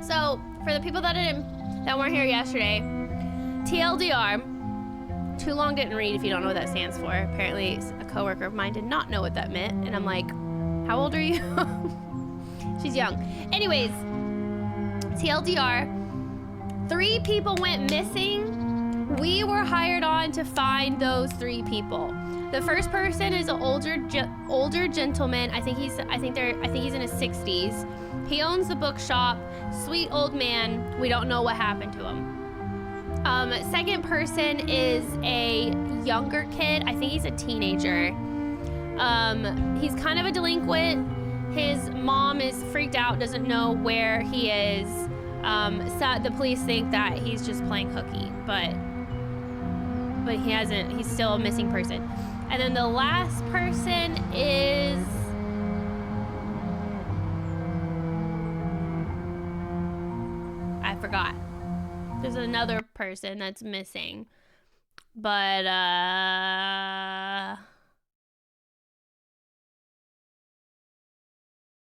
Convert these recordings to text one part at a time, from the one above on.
So, for the people that weren't here yesterday, TLDR, too long didn't read if you don't know what that stands for. Apparently, a coworker of mine did not know what that meant, and I'm like, how old are you? She's young. Anyways, TLDR, 3 people went missing. We were hired on to find those 3 people. The first person is an older gentleman. I think he's in his 60s. He owns the bookshop. Sweet old man. We don't know what happened to him. Second person is a younger kid. I think he's a teenager. He's kind of a delinquent. His mom is freaked out, doesn't know where he is. So the police think that he's just playing hooky, but he's still a missing person. And then the last person is... I forgot. There's another person that's missing. But,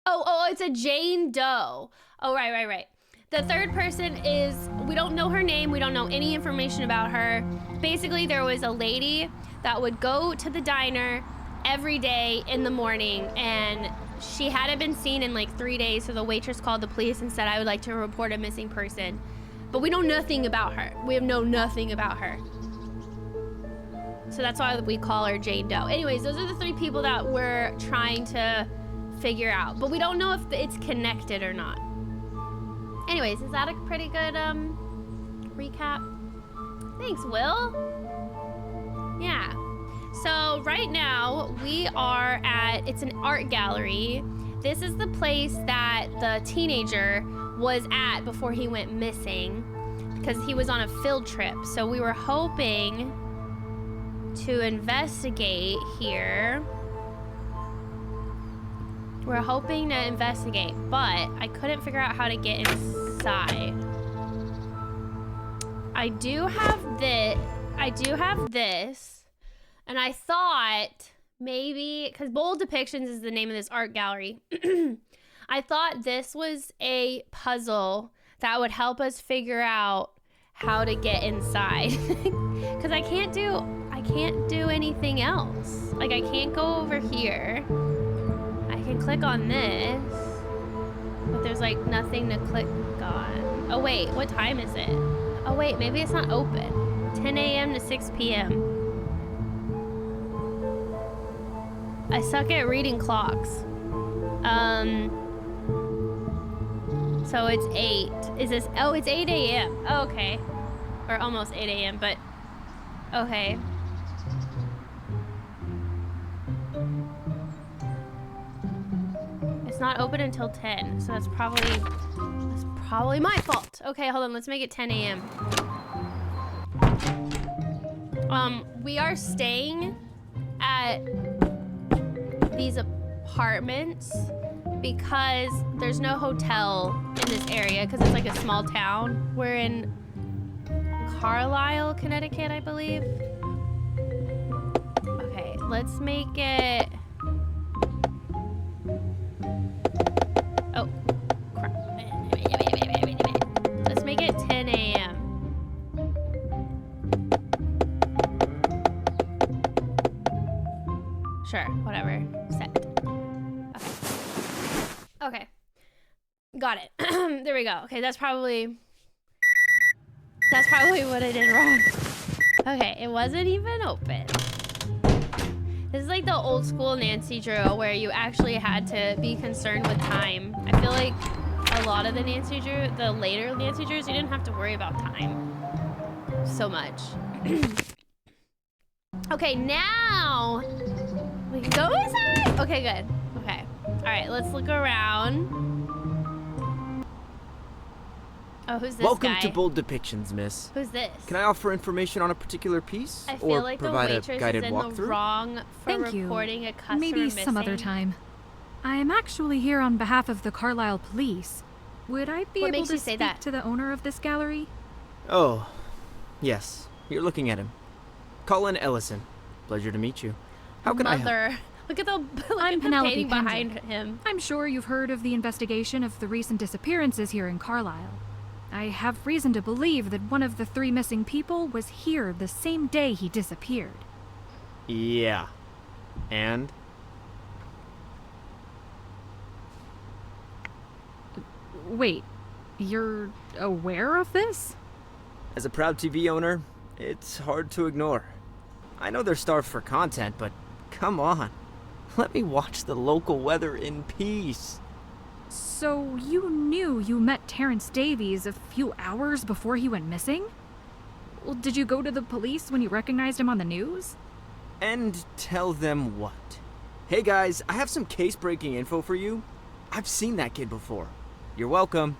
Oh, it's a Jane Doe. Oh, right. The third person is, we don't know her name. We don't know any information about her. Basically, there was a lady that would go to the diner every day in the morning, and she hadn't been seen in like 3 days, so the waitress called the police and said, I would like to report a missing person. But we know nothing about her. We have known nothing about her. So that's why we call her Jane Doe. Anyways, those are the 3 people that we're trying to figure out, but we don't know if it's connected or not. Anyways, is that a pretty good recap? Thanks, Will. Yeah. So right now we are it's an art gallery. This is the place that the teenager was at before he went missing, because he was on a field trip. So we were hoping to investigate here. We're hoping to investigate, but I couldn't figure out how to get inside. I do have this, and I thought maybe, because Bold Depictions is the name of this art gallery, I thought this was a puzzle that would help us figure out how to get inside. Because I can't do anything else. Like, I can't go over here. I can click on this, but there's like nothing to click on. Oh wait, what time is it? Oh wait, maybe it's not open. 10 a.m. to 6 p.m. I suck at reading clocks. So it's 8. Is this, oh, it's 8 a.m. Oh, okay. Or almost 8 a.m., but okay. It's not open until 10, so that's probably my fault. Okay, hold on, let's make it 10 a.m. We are staying at these apartments because there's no hotel in this area because it's like a small town. We're in Carlisle, Connecticut, I believe. Okay, let's make it... Oh, crap. Let's make it 10 a.m. Sure, whatever. Set. Okay. Got it. There we go. Okay, that's probably what I did wrong. Okay, it wasn't even open. This is like the old school Nancy Drew where you actually had to be concerned with time. I feel like a lot of the Nancy Drew, the later Nancy Drews, you didn't have to worry about time so much. Okay, now we can go inside. Okay, good. Okay. All right, let's look around. Oh, who's this Welcome guy? to Bold Depictions, miss. Who's this? Can I offer information on a particular piece? I feel or like the provide waitress a guided is in walkthrough? the wrong for Thank reporting you. a customer Maybe missing. some other time. I am actually here on behalf of the Carlisle Police. Would I be What able makes to you say speak that? to the owner of this gallery? Oh, yes. You're looking at him. Colin Ellison. Pleasure to meet you. How can I help? Look at the I'm the Penelope painting Pendrick. behind him. I'm sure you've heard of the investigation of the recent disappearances here in Carlisle. I have reason to believe that one of the 3 missing people was here the same day he disappeared. Yeah. And? Wait, you're aware of this? As a proud TV owner, it's hard to ignore. I know they're starved for content, but come on. Let me watch the local weather in peace. So you knew you met Terrence Davies a few hours before he went missing? Well, did you go to the police when you recognized him on the news? And tell them what? Hey guys, I have some case-breaking info for you. I've seen that kid before. You're welcome.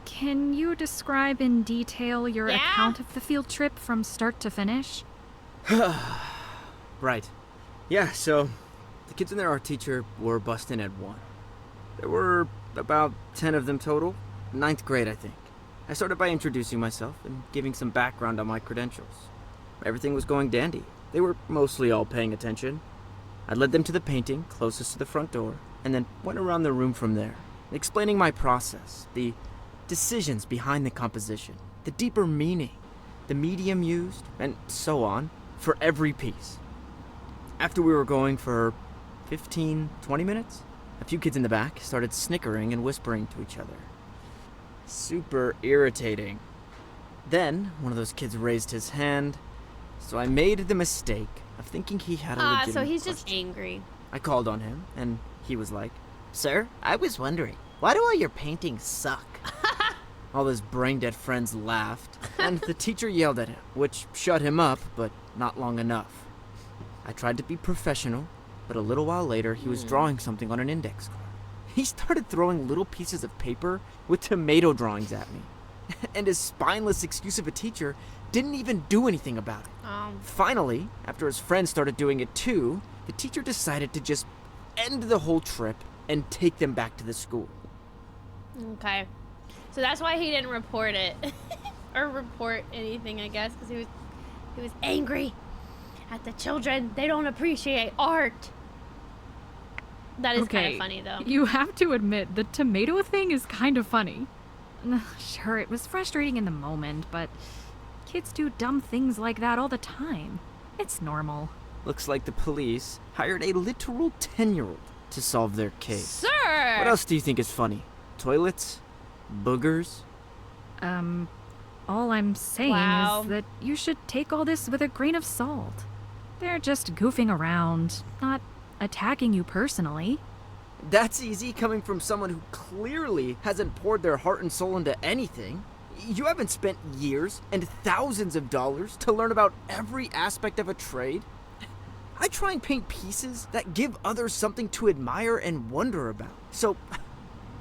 Can you describe in detail your Yeah? account of the field trip from start to finish? Right. Yeah, so the kids and their art teacher were busting at 1. There were about 10 of them total. 9th grade, I think. I started by introducing myself and giving some background on my credentials. Everything was going dandy. They were mostly all paying attention. I led them to the painting closest to the front door, and then went around the room from there, explaining my process, the decisions behind the composition, the deeper meaning, the medium used, and so on, for every piece. After we were going for 15, 20 minutes, a few kids in the back started snickering and whispering to each other. Super irritating. Then, one of those kids raised his hand, so I made the mistake of thinking he had a legitimate So he's just question. angry. I called on him, and he was like, Sir, I was wondering, why do all your paintings suck? all his brain-dead friends laughed, and the teacher yelled at him, which shut him up, but not long enough. I tried to be professional, but a little while later, he was drawing something on an index card. He started throwing little pieces of paper with tomato drawings at me. And his spineless excuse of a teacher didn't even do anything about it. Finally, after his friends started doing it too, the teacher decided to just end the whole trip and take them back to the school. Okay. So that's why he didn't report it. Or report anything, I guess, because he was angry at the children. They don't appreciate art. That is kind of funny, though. You have to admit, the tomato thing is kind of funny. Sure, it was frustrating in the moment, but kids do dumb things like that all the time. It's normal. Looks like the police hired a literal 10-year-old to solve their case. Sir! What else do you think is funny? Toilets? Boogers? All I'm saying Wow. is that you should take all this with a grain of salt. They're just goofing around, not attacking you personally. That's easy coming from someone who clearly hasn't poured their heart and soul into anything. You haven't spent years and thousands of dollars to learn about every aspect of a trade. I try and paint pieces that give others something to admire and wonder about. So,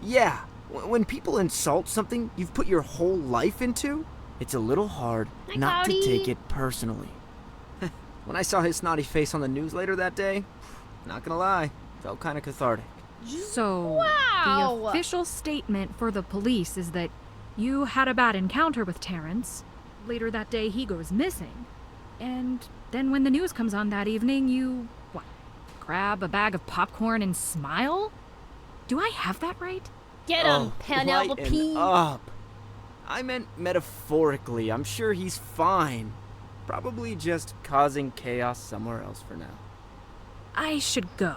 yeah, when people insult something you've put your whole life into, it's a little hard Hi, not Cloudy. to take it personally. When I saw his snotty face on the news later that day, not gonna lie, felt kind of cathartic. So, Wow. the official statement for the police is that you had a bad encounter with Terrence. Later that day, he goes missing. And then when the news comes on that evening, you, grab a bag of popcorn and smile? Do I have that right? Get him, Lighten Penelope. up. I meant metaphorically. I'm sure he's fine. Probably just causing chaos somewhere else for now. I should go.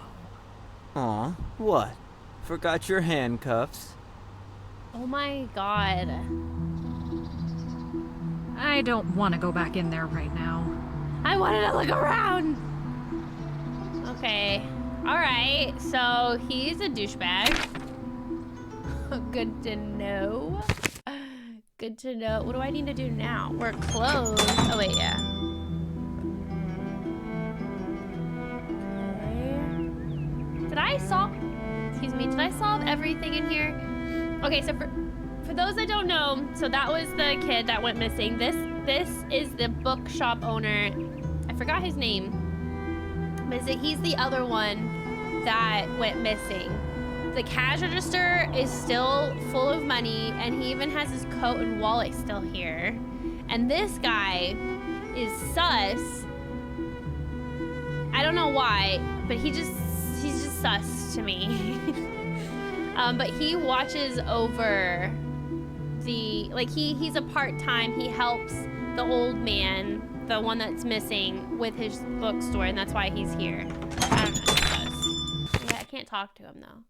Aw, what? Forgot your handcuffs? Oh my god. I don't want to go back in there right now. I wanted to look around. Okay. Alright, so he's a douchebag. Good to know. Good to know. What do I need to do now? We're closed. Oh, wait, yeah. Okay. Did I solve... Excuse me. Did I solve everything in here? Okay, so for those that don't know, so that was the kid that went missing. This is the bookshop owner. I forgot his name. But he's the other one that went missing. The cash register is still full of money, and he even has his coat and wallet still here. And this guy is sus. I don't know why, but he just sus to me. But he watches over the, like, he's a part-time, he helps the old man, the one that's missing, with his bookstore, and that's why he's here. I don't know what he does. Yeah, I can't talk to him though.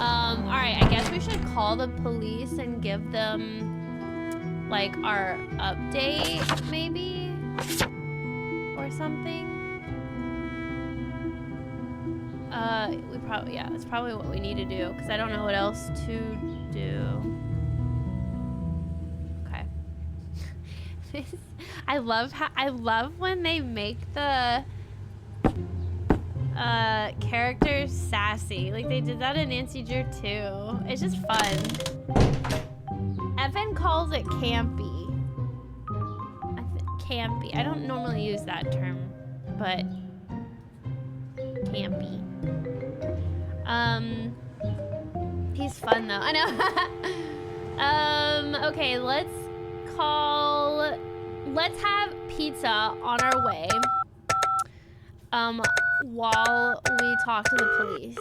Alright, I guess we should call the police and give them, like, our update, maybe? Or something? We probably, yeah, that's probably what we need to do, because I don't know what else to do. Okay. I love when they make the characters sassy. Like, they did that in Nancy Drew too. It's just fun. Evan calls it campy. Campy. I don't normally use that term, but campy. He's fun though. I know. Okay, let's have pizza on our way. While we talk to the police.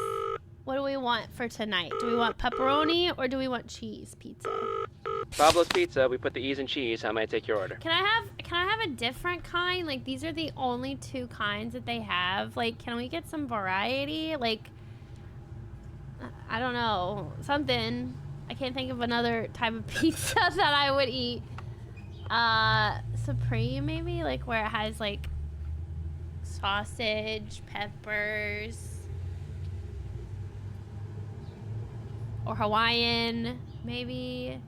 What do we want for tonight? Do we want pepperoni or do we want cheese pizza? Pablo's Pizza, we put the E's in cheese. How may I take your order? Can I have a different kind? Like, these are the only 2 kinds that they have. Like, can we get some variety? Like, I don't know, something. I can't think of another type of pizza that I would eat. Supreme maybe? Like, where it has, like, sausage, peppers. Or Hawaiian, maybe.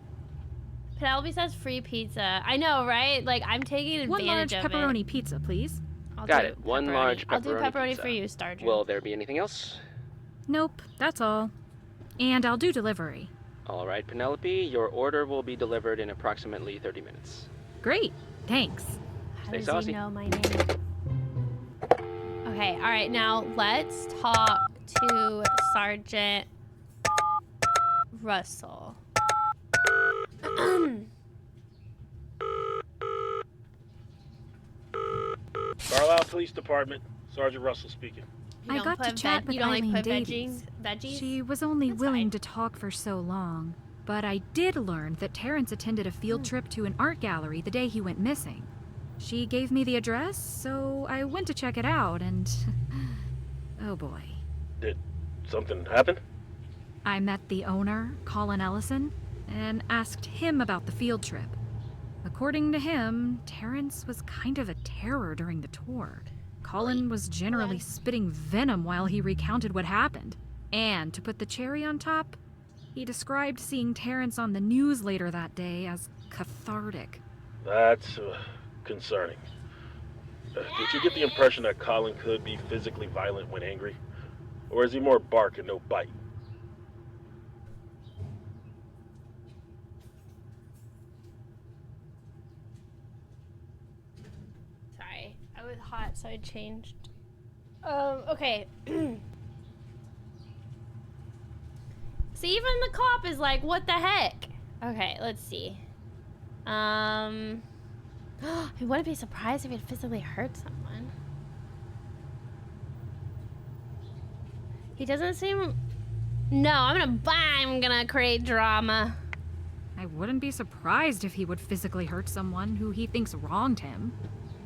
Penelope says free pizza. I know, right? Like, I'm taking advantage of it. 1 large pepperoni pizza, please. Got it. 1 large pepperoni I'll do pepperoni pizza. for you, Starger. Will there be anything else? Nope, that's all. And I'll do delivery. All right, Penelope, your order will be delivered in approximately 30 minutes. Great, thanks. How Stay does saucy. he know my name? Okay, all right, now let's talk to Sergeant Russell. Carlisle Police Department, Sergeant Russell speaking. You I don't got to put chat with you don't Eileen like put Davies. veggies? She was only That's willing fine. to talk for so long, but I did learn that Terrence attended a field trip to an art gallery the day he went missing. She gave me the address, so I went to check it out, and oh boy. Did something happen? I met the owner, Colin Ellison, and asked him about the field trip. According to him, Terrence was kind of a terror during the tour. Colin was generally spitting venom while he recounted what happened. And to put the cherry on top, he described seeing Terrence on the news later that day as cathartic. That's concerning. Did you get the impression that Colin could be physically violent when angry? Or is he more bark and no bite? Sorry, I was hot, so I changed. Okay. See, even the cop is like, what the heck? Okay, let's see. I wouldn't be surprised if he'd physically hurt someone. He doesn't seem... No, I'm gonna create drama. I wouldn't be surprised if he would physically hurt someone who he thinks wronged him.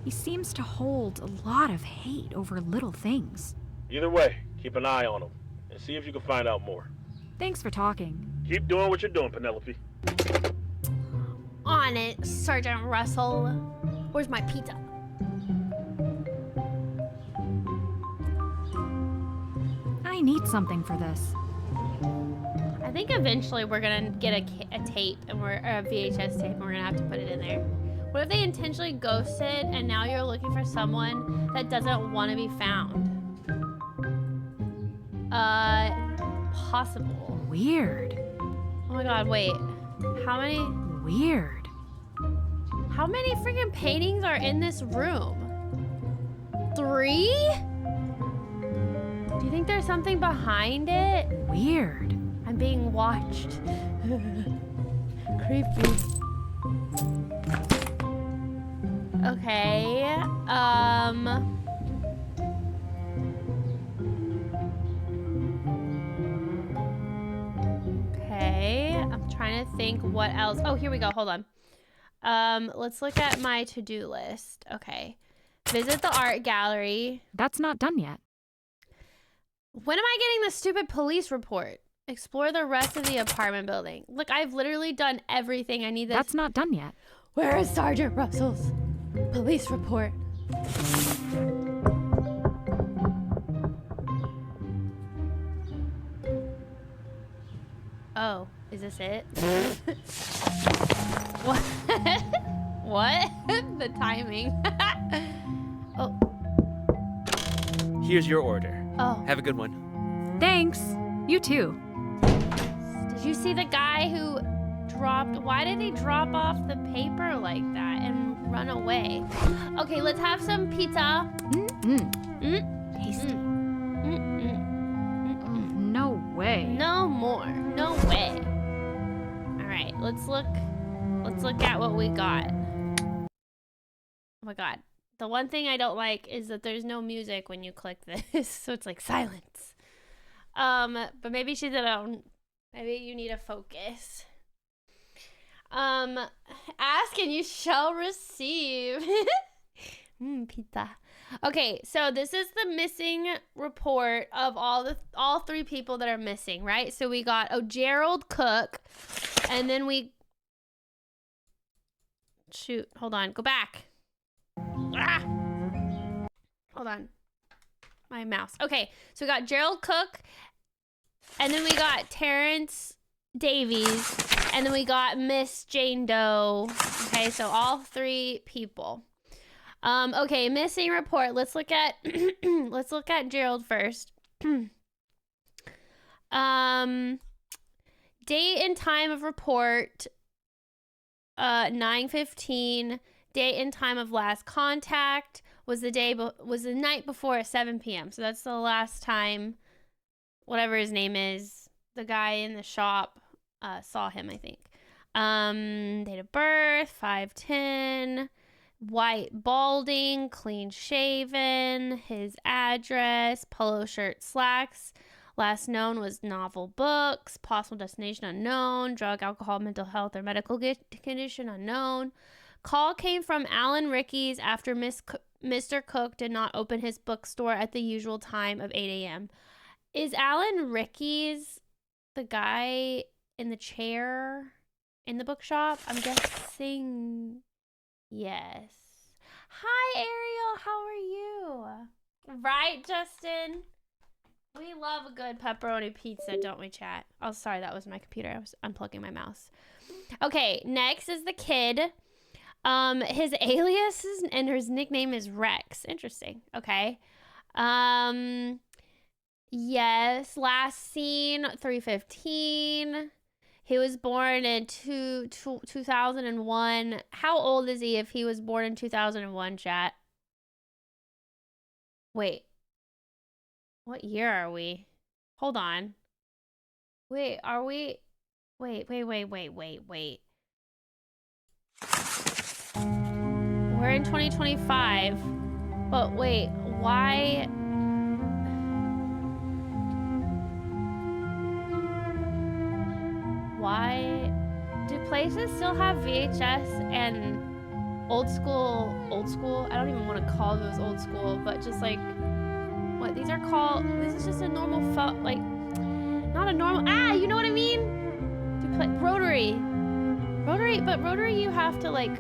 He seems to hold a lot of hate over little things. Either way, keep an eye on him and see if you can find out more. Thanks for talking. Keep doing what you're doing, Penelope. On it, Sergeant Russell. Where's my pizza? I need something for this. I think eventually we're gonna get a tape and a VHS tape and we're gonna have to put it in there. What if they intentionally ghosted and now you're looking for someone that doesn't want to be found? Possible. Weird. Oh my god, wait. How many freaking paintings are in this room? 3? Do you think there's something behind it? Weird. I'm being watched. Creepy. Okay, think what else. Oh, here we go. Hold on. Let's look at my to-do list. Okay. Visit the art gallery. That's not done yet. When am I getting the stupid police report? Explore the rest of the apartment building. Look, I've literally done everything. I need this. That's not done yet. Where is Sergeant Russell's police report? Oh, is this it? What? What? The timing. Oh. Here's your order. Oh. Have a good one. Thanks. You too. Did you see the guy who dropped? Why did he drop off the paper like that and run away? Okay, let's have some pizza. Tasty. No way. No more. No way. All right, let's look at what we got. Oh my god. The one thing I don't like is that there's no music when you click this, so it's like silence. But maybe she did maybe you need to focus. Ask and you shall receive. Pizza. Okay, so this is the missing report of all three people that are missing, right? So we got Gerald Cook, and then shoot, hold on, go back. Ah! Hold on. My mouse. Okay, so we got Gerald Cook, and then we got Terrence Davies, and then we got Miss Jane Doe. Okay, so all three people. Okay, missing report. Let's look at let's look at Gerald first. Date and time of report 9:15. Date and time of last contact was the night before at 7 p.m. So that's the last time whatever his name is, the guy in the shop saw him, I think. Date of birth 5/10. White balding, clean shaven, his address, polo shirt, slacks. Last known was novel books, possible destination unknown, drug, alcohol, mental health, or medical condition unknown. Call came from Alan Rickeys after Mr. Cook did not open his bookstore at the usual time of 8 a.m. Is Alan Rickeys the guy in the chair in the bookshop? I'm guessing yes. Hi, Ariel. How are you? Right, Justin? We love a good pepperoni pizza, don't we, chat? Oh, sorry, that was my computer. I was unplugging my mouse. Okay, next is the kid. His alias and his nickname is Rex. Interesting. Okay. Yes, last seen 3:15. He was born in 2001. How old is he if he was born in 2001, chat? Wait. What year are we? Hold on. Wait, are we? Wait. We're in 2025. But wait, why? Why do places still have VHS and old school? I don't even want to call those old school, but just like what these are called. This is just a normal phone, like not a normal. You know what I mean? Rotary, but rotary you have to like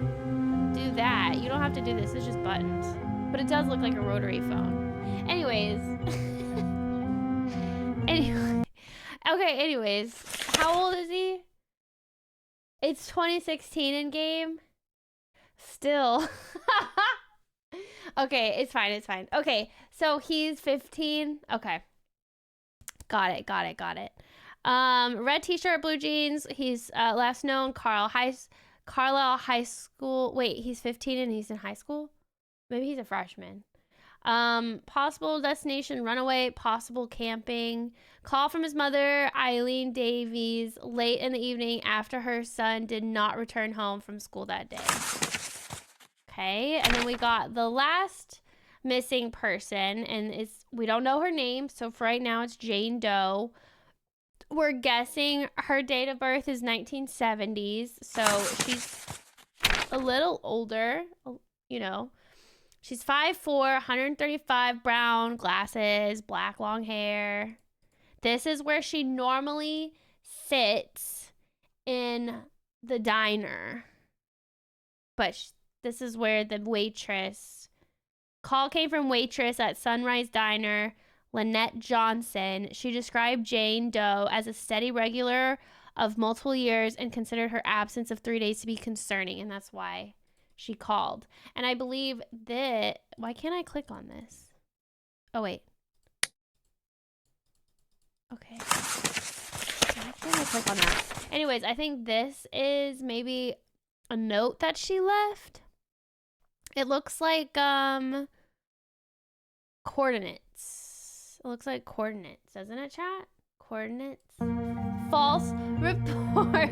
do that. You don't have to do this. It's just buttons, but it does look like a rotary phone. Anyways. Anyways, how old is he? It's 2016 in game. Still. Okay, it's fine. Okay, so he's 15. Okay. Got it. Red t-shirt, blue jeans. He's last known Carlisle High School. Wait, he's 15 and he's in high school? Maybe he's a freshman. Possible destination, runaway, possible camping. Call from his mother, Eileen Davies, late in the evening after her son did not return home from school that day. Okay, and then we got the last missing person, and we don't know her name, so for right now it's Jane Doe. we're guessing her date of birth is 1970s, so she's a little older, you know. She's 5'4", 135, brown, glasses, black long hair. This is where she normally sits in the diner. But this is where the waitress... Call came from waitress at Sunrise Diner, Lynette Johnson. She described Jane Doe as a steady regular of multiple years and considered her absence of 3 days to be concerning, and that's why she called. And I believe that... Why can't I click on this? Oh, wait. Okay. Why can't I click on that? Anyways, I think this is maybe a note that she left. It looks like coordinates. It looks like coordinates, doesn't it, chat? Coordinates. False report.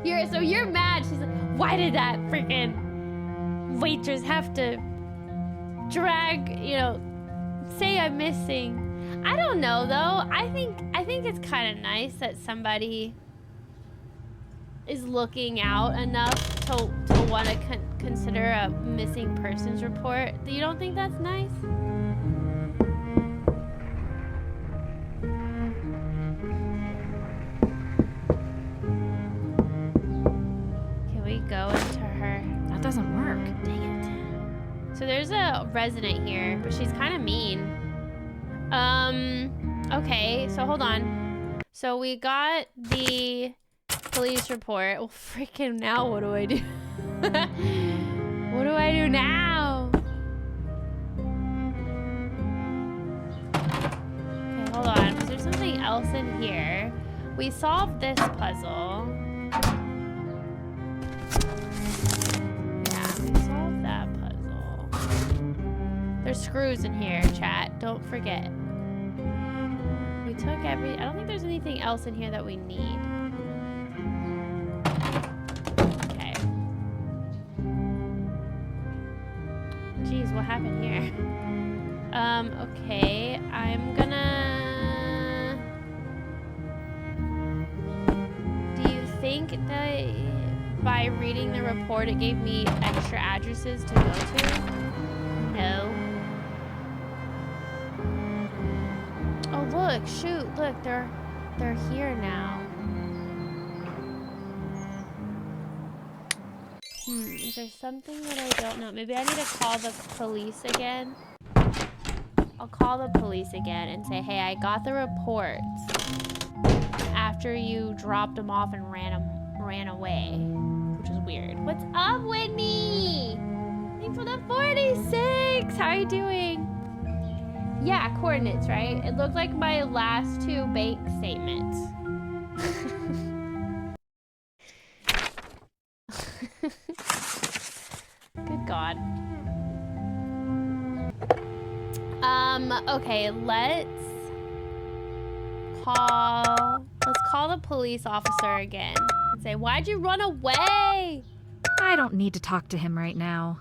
You're mad. She's like, why did that freaking waitress have to drag, say I'm missing? I don't know though. I think it's kind of nice that somebody is looking out enough to want to consider a missing persons report. You don't think that's nice? Can we go into her? That doesn't work. Dang it. So there's a resident here, but she's kind of mean. Okay, so hold on. So we got the police report. Well, freaking now what do I do? What do I do now? Okay, hold on. Is there something else in here? We solved this puzzle. Yeah, we solved that puzzle. There's screws in here, chat. Don't forget. We took I don't think there's anything else in here that we need. Okay. Jeez, what happened here? Okay. I'm gonna... Do you think that by reading the report it gave me extra addresses to go to? No. Oh, look, shoot, look, they're here now. Is there something that I don't know? Maybe I need to call the police again. I'll call the police again and say, hey, I got the reports after you dropped them off and ran away, which is weird. What's up, Whitney? Thanks for the 46. How are you doing? Yeah, coordinates, right? It looked like my last two bank statements. Good God. Okay, let's call the police officer again and say, why'd you run away? I don't need to talk to him right now.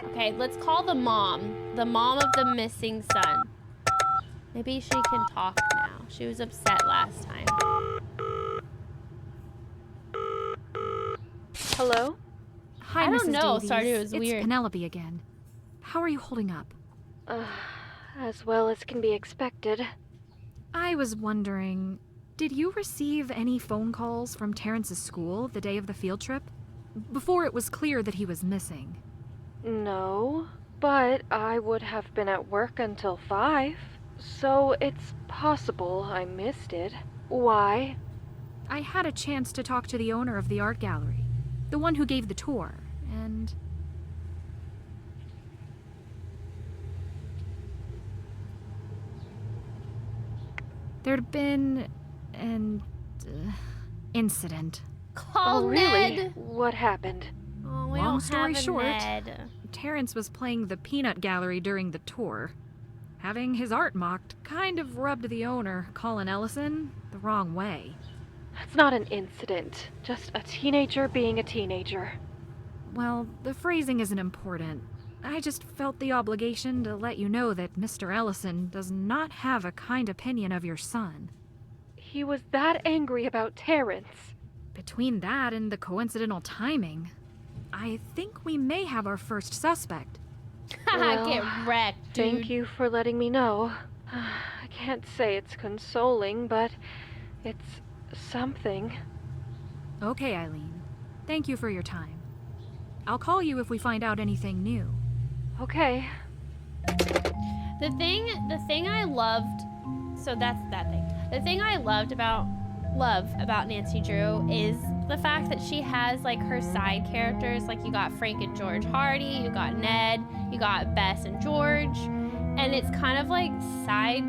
Okay, let's call the mom of the missing son. Maybe she can talk now. She was upset last time. Hello? Hi, I don't Mrs. know. Davies. Sorry, it was it's weird. Penelope again. How are you holding up? As well as can be expected. I was wondering, did you receive any phone calls from Terrence's school the day of the field trip? Before it was clear that he was missing. No, but I would have been at work until 5, so it's possible I missed it. Why? I had a chance to talk to the owner of the art gallery, the one who gave the tour, and... There'd been an incident. Call Oh, really? Ned. What happened? Oh, we Long don't story have a short, Ned. Terrence was playing the peanut gallery during the tour. Having his art mocked kind of rubbed the owner, Colin Ellison, the wrong way. That's not an incident. Just a teenager being a teenager. Well, the phrasing isn't important. I just felt the obligation to let you know that Mr. Ellison does not have a kind opinion of your son. He was that angry about Terrence. Between that and the coincidental timing, I think we may have our first suspect. Haha, Well, get wrecked, dude. Thank you for letting me know. I can't say it's consoling, but it's something. Okay, Eileen. Thank you for your time. I'll call you if we find out anything new. Okay. The thing I loved, so that's that thing. The thing I loved about Nancy Drew is the fact that she has like her side characters. Like you got Frank and George Hardy, you got Ned, you got Bess and George, and it's kind of like side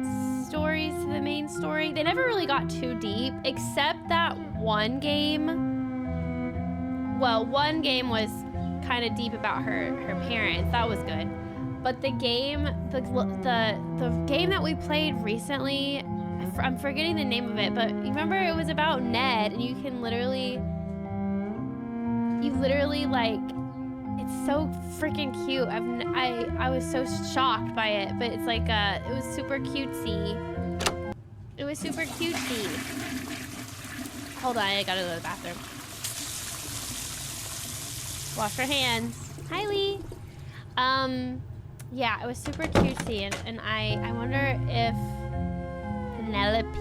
stories to the main story. They never really got too deep, except that one game. Well, one game was kind of deep about her parents. That was good. But the game, the game that we played recently, I'm forgetting the name of it, but you remember it was about Ned, and you literally like, it's so freaking cute. I was so shocked by it, but it's like it was super cutesy. It was super cutesy. Hold on, I gotta go to the bathroom. Wash your hands. Hi, Lee. Yeah, it was super cutesy, and I wonder if Penelope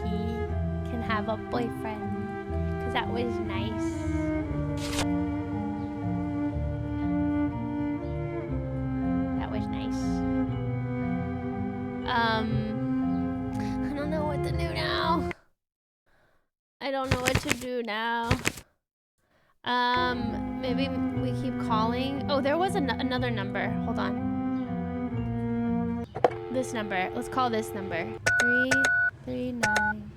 can have a boyfriend, because that was nice. That was nice. I don't know what to do now. I don't know what to do now. Maybe we keep calling. Oh, there was another number. Hold on. This number. Let's call this number. 339.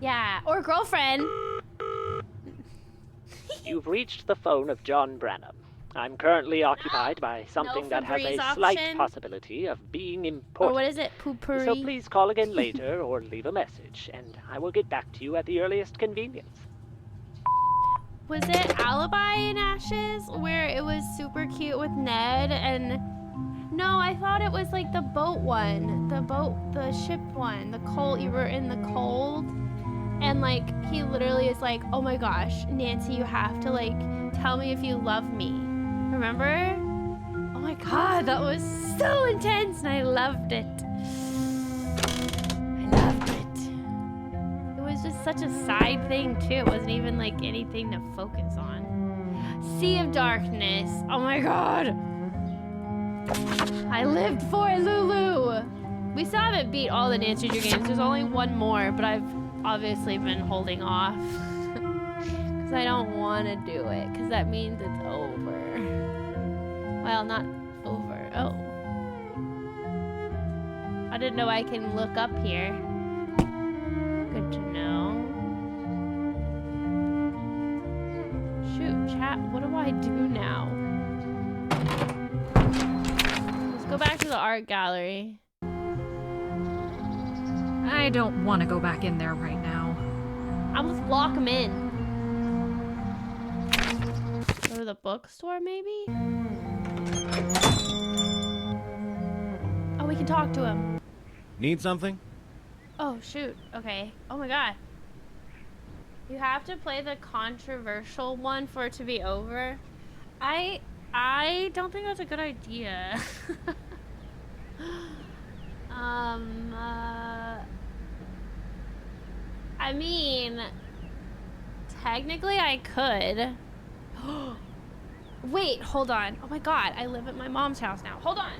Yeah, or girlfriend. You've reached the phone of John Branham. I'm currently occupied by something that has a Febreze slight option. possibility of being Or important. what is it? Poopery. So please call again later or leave a message, and I will get back to you at the earliest convenience. Was it Alibi in Ashes where it was super cute with Ned and... No, I thought it was like the boat one. The ship one. The cold, you were in the cold. And like, he literally is like, oh my gosh, Nancy, you have to like, tell me if you love me. Remember? Oh my god, that was so intense and I loved it. I loved it. It was just such a side thing too. It wasn't even like anything to focus on. Sea of Darkness. Oh my god. I lived for it, Lulu. We still haven't beat all the Nancy Drew games. There's only one more, but I've obviously been holding off. Because I don't want to do it. Because that means it's over. Well, not over. Oh. I didn't know I can look up here. Good to know. Shoot, chat, what do I do now? Let's go back to the art gallery. I don't want to go back in there right now. I'll just lock him in. Go to the bookstore, maybe? Oh, we can talk to him. Need something? Oh, shoot. Okay. Oh my god. You have to play the controversial one for it to be over. I don't think that's a good idea. I mean, technically I could. Wait, hold on. Oh my god, I live at my mom's house now. Hold on.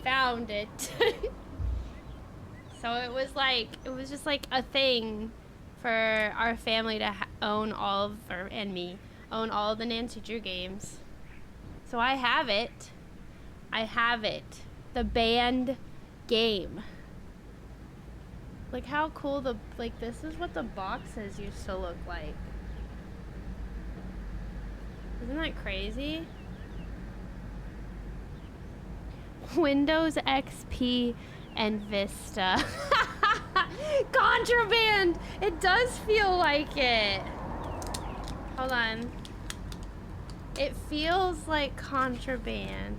found it. So it was just like a thing for our family to own all of, and me, own all of the Nancy Drew games. So I have it. The banned game. Like how cool this is what the boxes used to look like. Isn't that crazy? Windows XP and Vista. Contraband! It does feel like it. Hold on. It feels like contraband.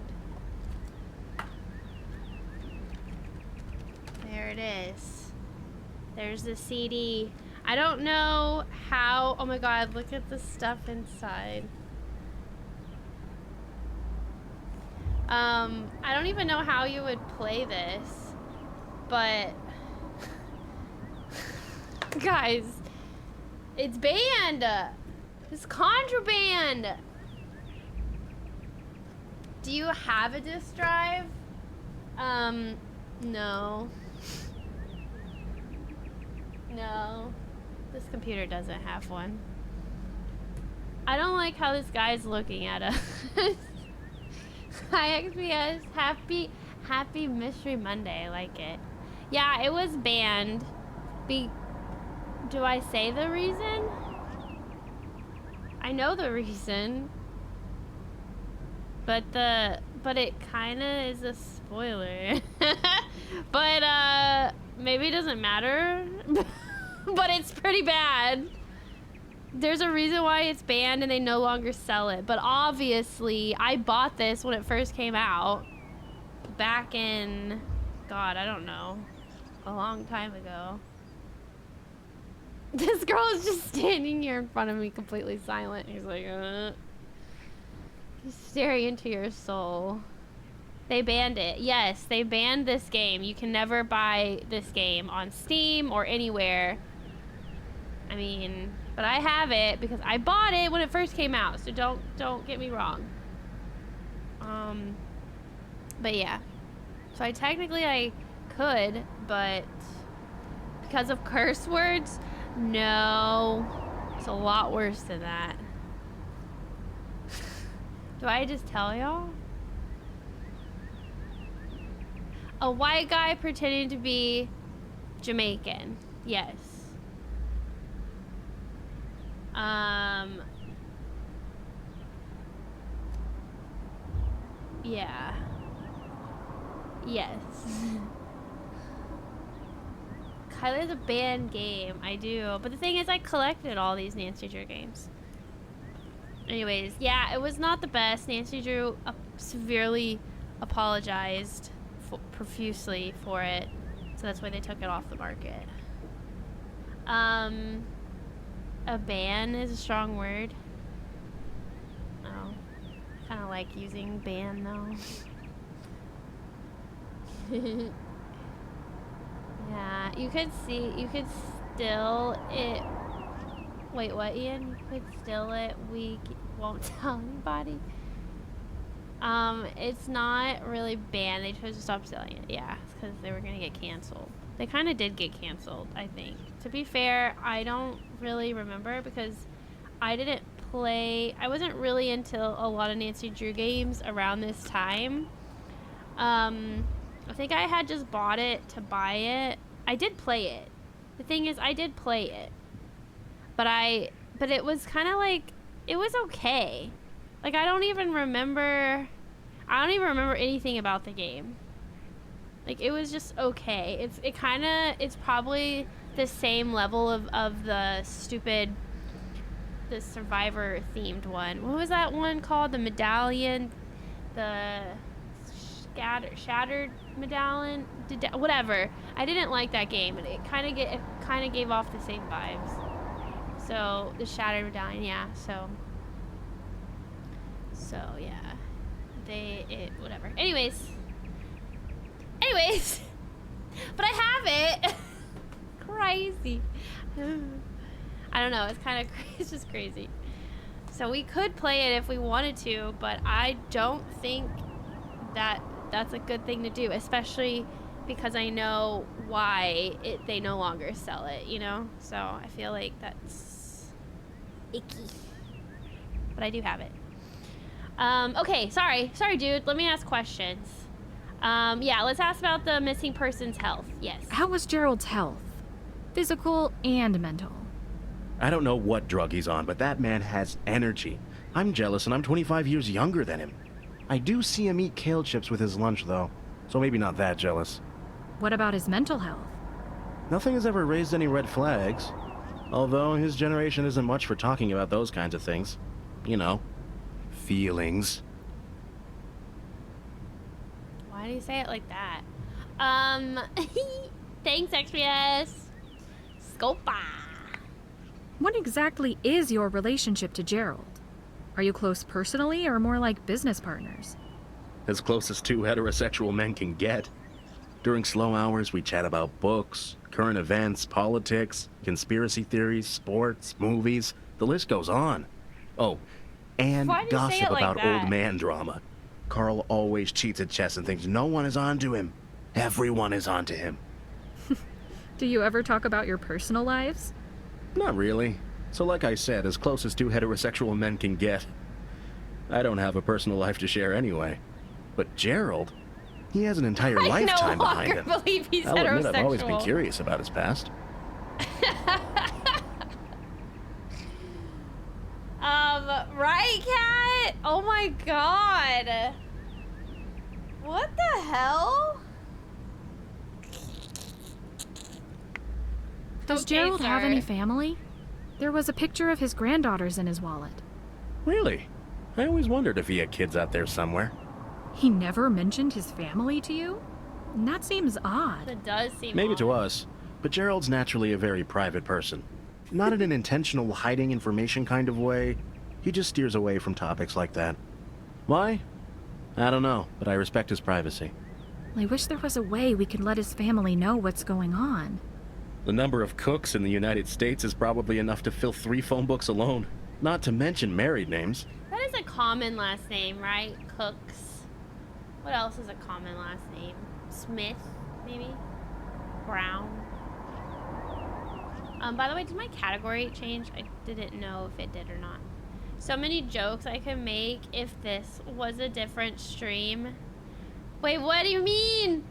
There it is. There's the CD. I don't know how. Oh my god, look at the stuff inside. I don't even know how you would play this, but guys, it's banned. It's contraband. Do you have a disk drive? No. No. This computer doesn't have one. I don't like how this guy's looking at us. Hi XPS, happy Mystery Monday, I like it. Yeah, it was banned. Do I say the reason? I know the reason. But it kinda is a spoiler. But maybe it doesn't matter. But it's pretty bad. There's a reason why it's banned and they no longer sell it. But obviously, I bought this when it first came out. Back in, God, I don't know. A long time ago. This girl is just standing here in front of me completely silent. He's like, He's staring into your soul. They banned it. Yes, they banned this game. You can never buy this game on Steam or anywhere. I mean, but I have it because I bought it when it first came out, so don't get me wrong. But yeah. So I could, but because of curse words, no. It's a lot worse than that. Do I just tell y'all? A white guy pretending to be Jamaican. Yes. Yeah. Yes. Kylie's a banned game. I do. But the thing is, I collected all these Nancy Drew games. Anyways, yeah, it was not the best. Nancy Drew severely apologized profusely for it. So that's why they took it off the market. A ban is a strong word. Oh. Kind of like using ban though. Yeah, you could still it. Wait, what, Ian? You could still it. We won't tell anybody. It's not really banned. They chose to stop selling it. Yeah, it's because they were gonna get canceled. They kind of did get canceled, I think. To be fair, I don't really remember because I didn't play. I wasn't really into a lot of Nancy Drew games around this time. I think I had just bought it to buy it. I did play it. The thing is, I did play it. But it was kind of like, it was okay. Like, I don't even remember anything about the game. Like, it was just okay. It's probably the same level of the Survivor themed one. What was that one called? The medallion, the shattered medallion, whatever. I didn't like that game, and it kind of gave off the same vibes. So the shattered medallion, yeah. So yeah, whatever. Anyways, but I have it. Crazy. I don't know. It's just crazy. So we could play it if we wanted to, but I don't think that that's a good thing to do, especially because I know why they no longer sell it, you know? So I feel like that's icky. But I do have it. Okay, sorry, dude. Let me ask questions. Yeah, let's ask about the missing person's health. Yes. How was Gerald's health? Physical and mental. I don't know what drug he's on, but that man has energy. I'm jealous, and I'm 25 years younger than him. I do see him eat kale chips with his lunch, though, so maybe not that jealous. What about his mental health? Nothing has ever raised any red flags. Although his generation isn't much for talking about those kinds of things. You know, feelings. Why do you say it like that? Thanks, XPS. Scopa. What exactly is your relationship to Gerald? Are you close personally or more like business partners? As close as two heterosexual men can get. During slow hours, we chat about books, current events, politics, conspiracy theories, sports, movies. The list goes on. Oh, and Why do you say gossip it like about that? old man drama. Carl always cheats at chess and thinks no one is onto him. Everyone is onto him. Do you ever talk about your personal lives? Not really. So like I said, as close as two heterosexual men can get. I don't have a personal life to share anyway. But Gerald, he has an entire lifetime behind him. I no longer believe he's I'll heterosexual. admit I've always been curious about his past. Right, Cat? Oh my god. What the hell? Does Okay, Gerald have sir. any family? There was a picture of his granddaughters in his wallet. Really? I always wondered if he had kids out there somewhere. He never mentioned his family to you? And that seems odd. That does seem Maybe odd. to us, but Gerald's naturally a very private person. Not in an intentional hiding information kind of way. He just steers away from topics like that. Why? I don't know, but I respect his privacy. I wish there was a way we could let his family know what's going on. The number of cooks in the United States is probably enough to fill 3 phone books alone. Not to mention married names. That is a common last name, right? Cooks. What else is a common last name? Smith, maybe? Brown. By the way, did my category change? I didn't know if it did or not. So many jokes I could make if this was a different stream. Wait, what do you mean?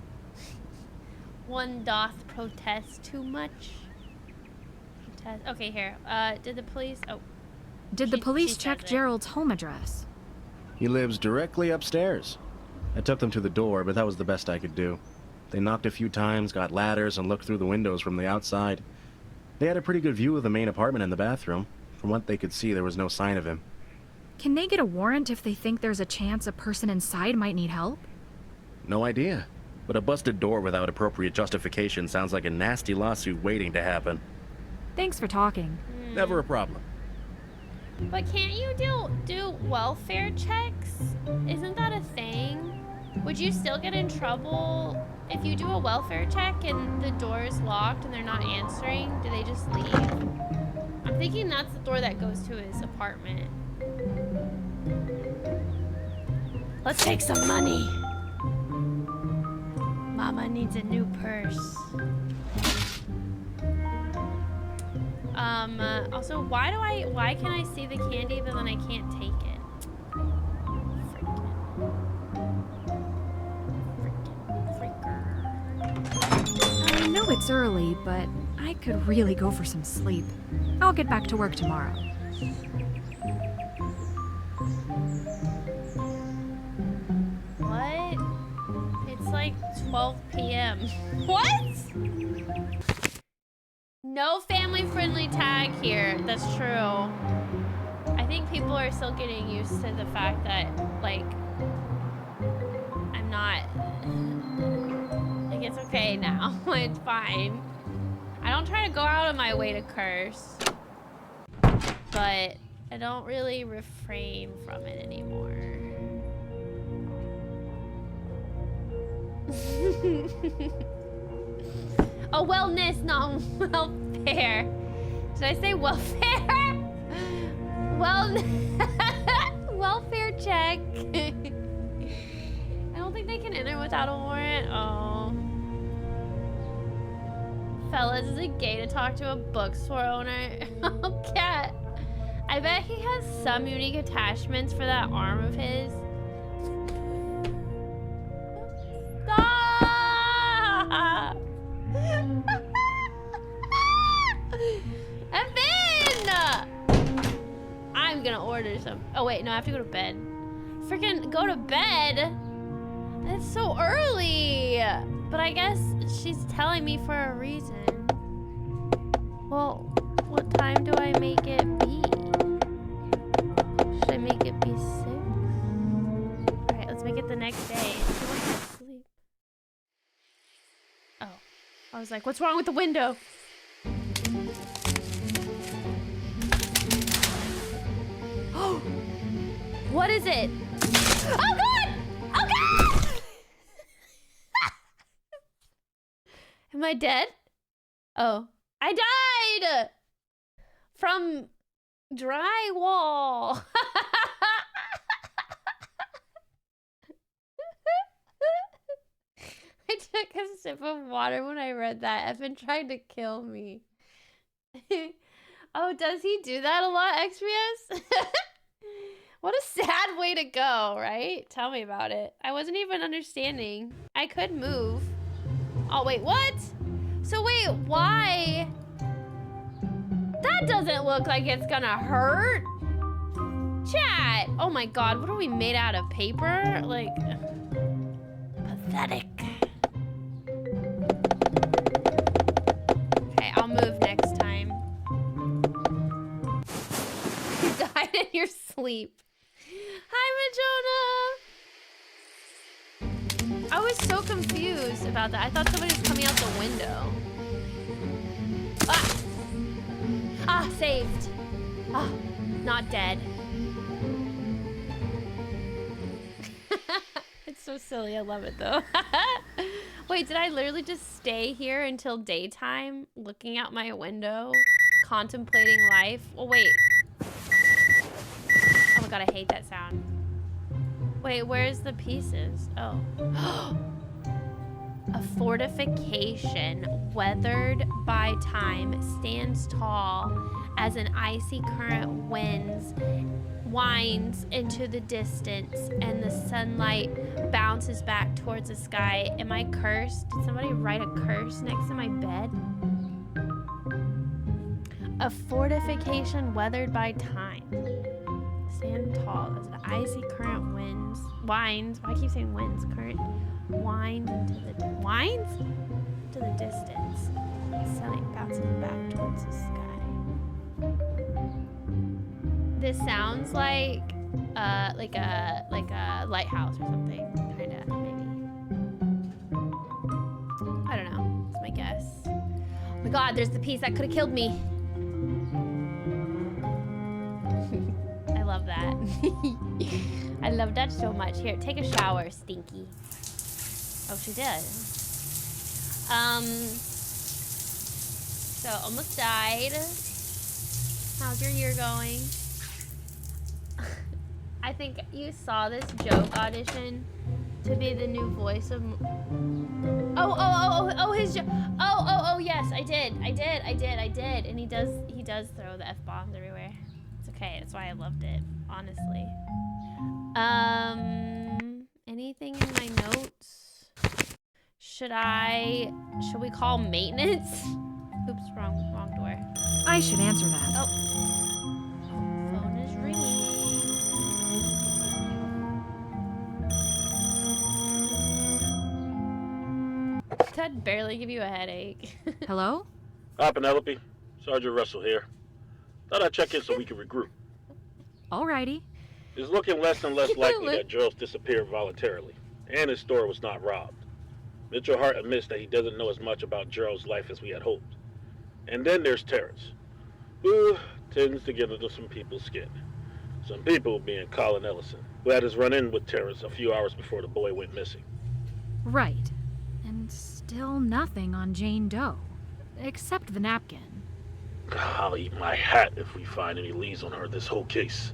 One doth protest too much. Protest. Okay, here. Did the police? Oh. Did the She police check says it. Gerald's home address? He lives directly upstairs. I took them to the door, but that was the best I could do. They knocked a few times, got ladders, and looked through the windows from the outside. They had a pretty good view of the main apartment and the bathroom. From what they could see, there was no sign of him. Can they get a warrant if they think there's a chance a person inside might need help? No idea. But a busted door without appropriate justification sounds like a nasty lawsuit waiting to happen. Thanks for talking. Never a problem. But can't you do welfare checks? Isn't that a thing? Would you still get in trouble if you do a welfare check and the door is locked and they're not answering? Do they just leave? I'm thinking that's the door that goes to his apartment. Let's take some money. Mama needs a new purse. Also, why can I see the candy but then I can't take it? I know it's early, but I could really go for some sleep. I'll get back to work tomorrow. What? It's like 12 p.m. What? No family-friendly tag here. That's true. I think people are still getting used to the fact that, like, I'm not... Like, it's okay now. It's fine. I don't try to go out of my way to curse. But I don't really refrain from it anymore. Oh, wellness, not welfare. Did I say welfare? Welfare check. I don't think think they can enter without a warrant? Oh. Fellas, is it gay to talk to a bookstore owner? Oh, cat. I bet he has some unique attachments for that arm of his. Stop! Evan! I'm gonna order some. Oh, wait, no, I have to go to bed. Freaking go to bed? It's so early. But I guess she's telling me for a reason. Well, what time do I make it be? Should I make it be 6? Alright, let's make it the next day. She wants to sleep. Oh. I was like, what's wrong with the window? Oh! What is it? Oh god! Oh god! Am I dead? Oh. I died! From drywall. I took a sip of water when I read that. Evan tried to kill me. Oh, does he do that a lot, XPS? What a sad way to go, right? Tell me about it. I wasn't even understanding. I could move. Oh, wait, what? So wait, why? That doesn't look like it's gonna hurt. Chat. Oh my god, what are we made out of? Paper? Like, pathetic. Okay, I'll move next time. You died in your sleep. Hi, Majona. I was so confused about that. I thought somebody was coming out the window. Ah! Ah, saved. Ah, not dead. It's so silly. I love it, though. Wait, did I literally just stay here until daytime, looking out my window, contemplating life? Oh, wait. Oh my god, I hate that sound. Wait, where's the pieces? Oh. A fortification weathered by time stands tall as an icy current winds into the distance and the sunlight bounces back towards the sky. Am I cursed? Did somebody write a curse next to my bed? A fortification weathered by time. Stand tall as an icy current winds. Why I keep saying winds? Current winds into the to the distance. Sunlight bounces back towards the sky. This sounds like a lighthouse or something, kinda, maybe. I don't know. It's my guess. Oh my god, there's the piece that could have killed me. I love that. I love that so much. Here, take a shower, Stinky. Oh, she did. So almost died. How's your year going? I think you saw this joke audition to be the new voice of. His joke. Oh, yes, I did. And he does throw the F-bombs everywhere. It's okay. That's why I loved it, honestly. Anything in my notes? Should we call maintenance? Oops, wrong door. I should answer that. Oh. Phone is ringing. Did that barely give you a headache? Hello? Hi, Penelope. Sergeant Russell here. Thought I'd check in so we could regroup. Alrighty. It's looking less and less likely that Gerald disappeared voluntarily, and his store was not robbed. Mitchell Hart admits that he doesn't know as much about Gerald's life as we had hoped. And then there's Terrence, who tends to get under some people's skin. Some people being Colin Ellison, who had his run-in with Terrence a few hours before the boy went missing. Right. And still nothing on Jane Doe. Except the napkin. I'll eat my hat if we find any leads on her this whole case.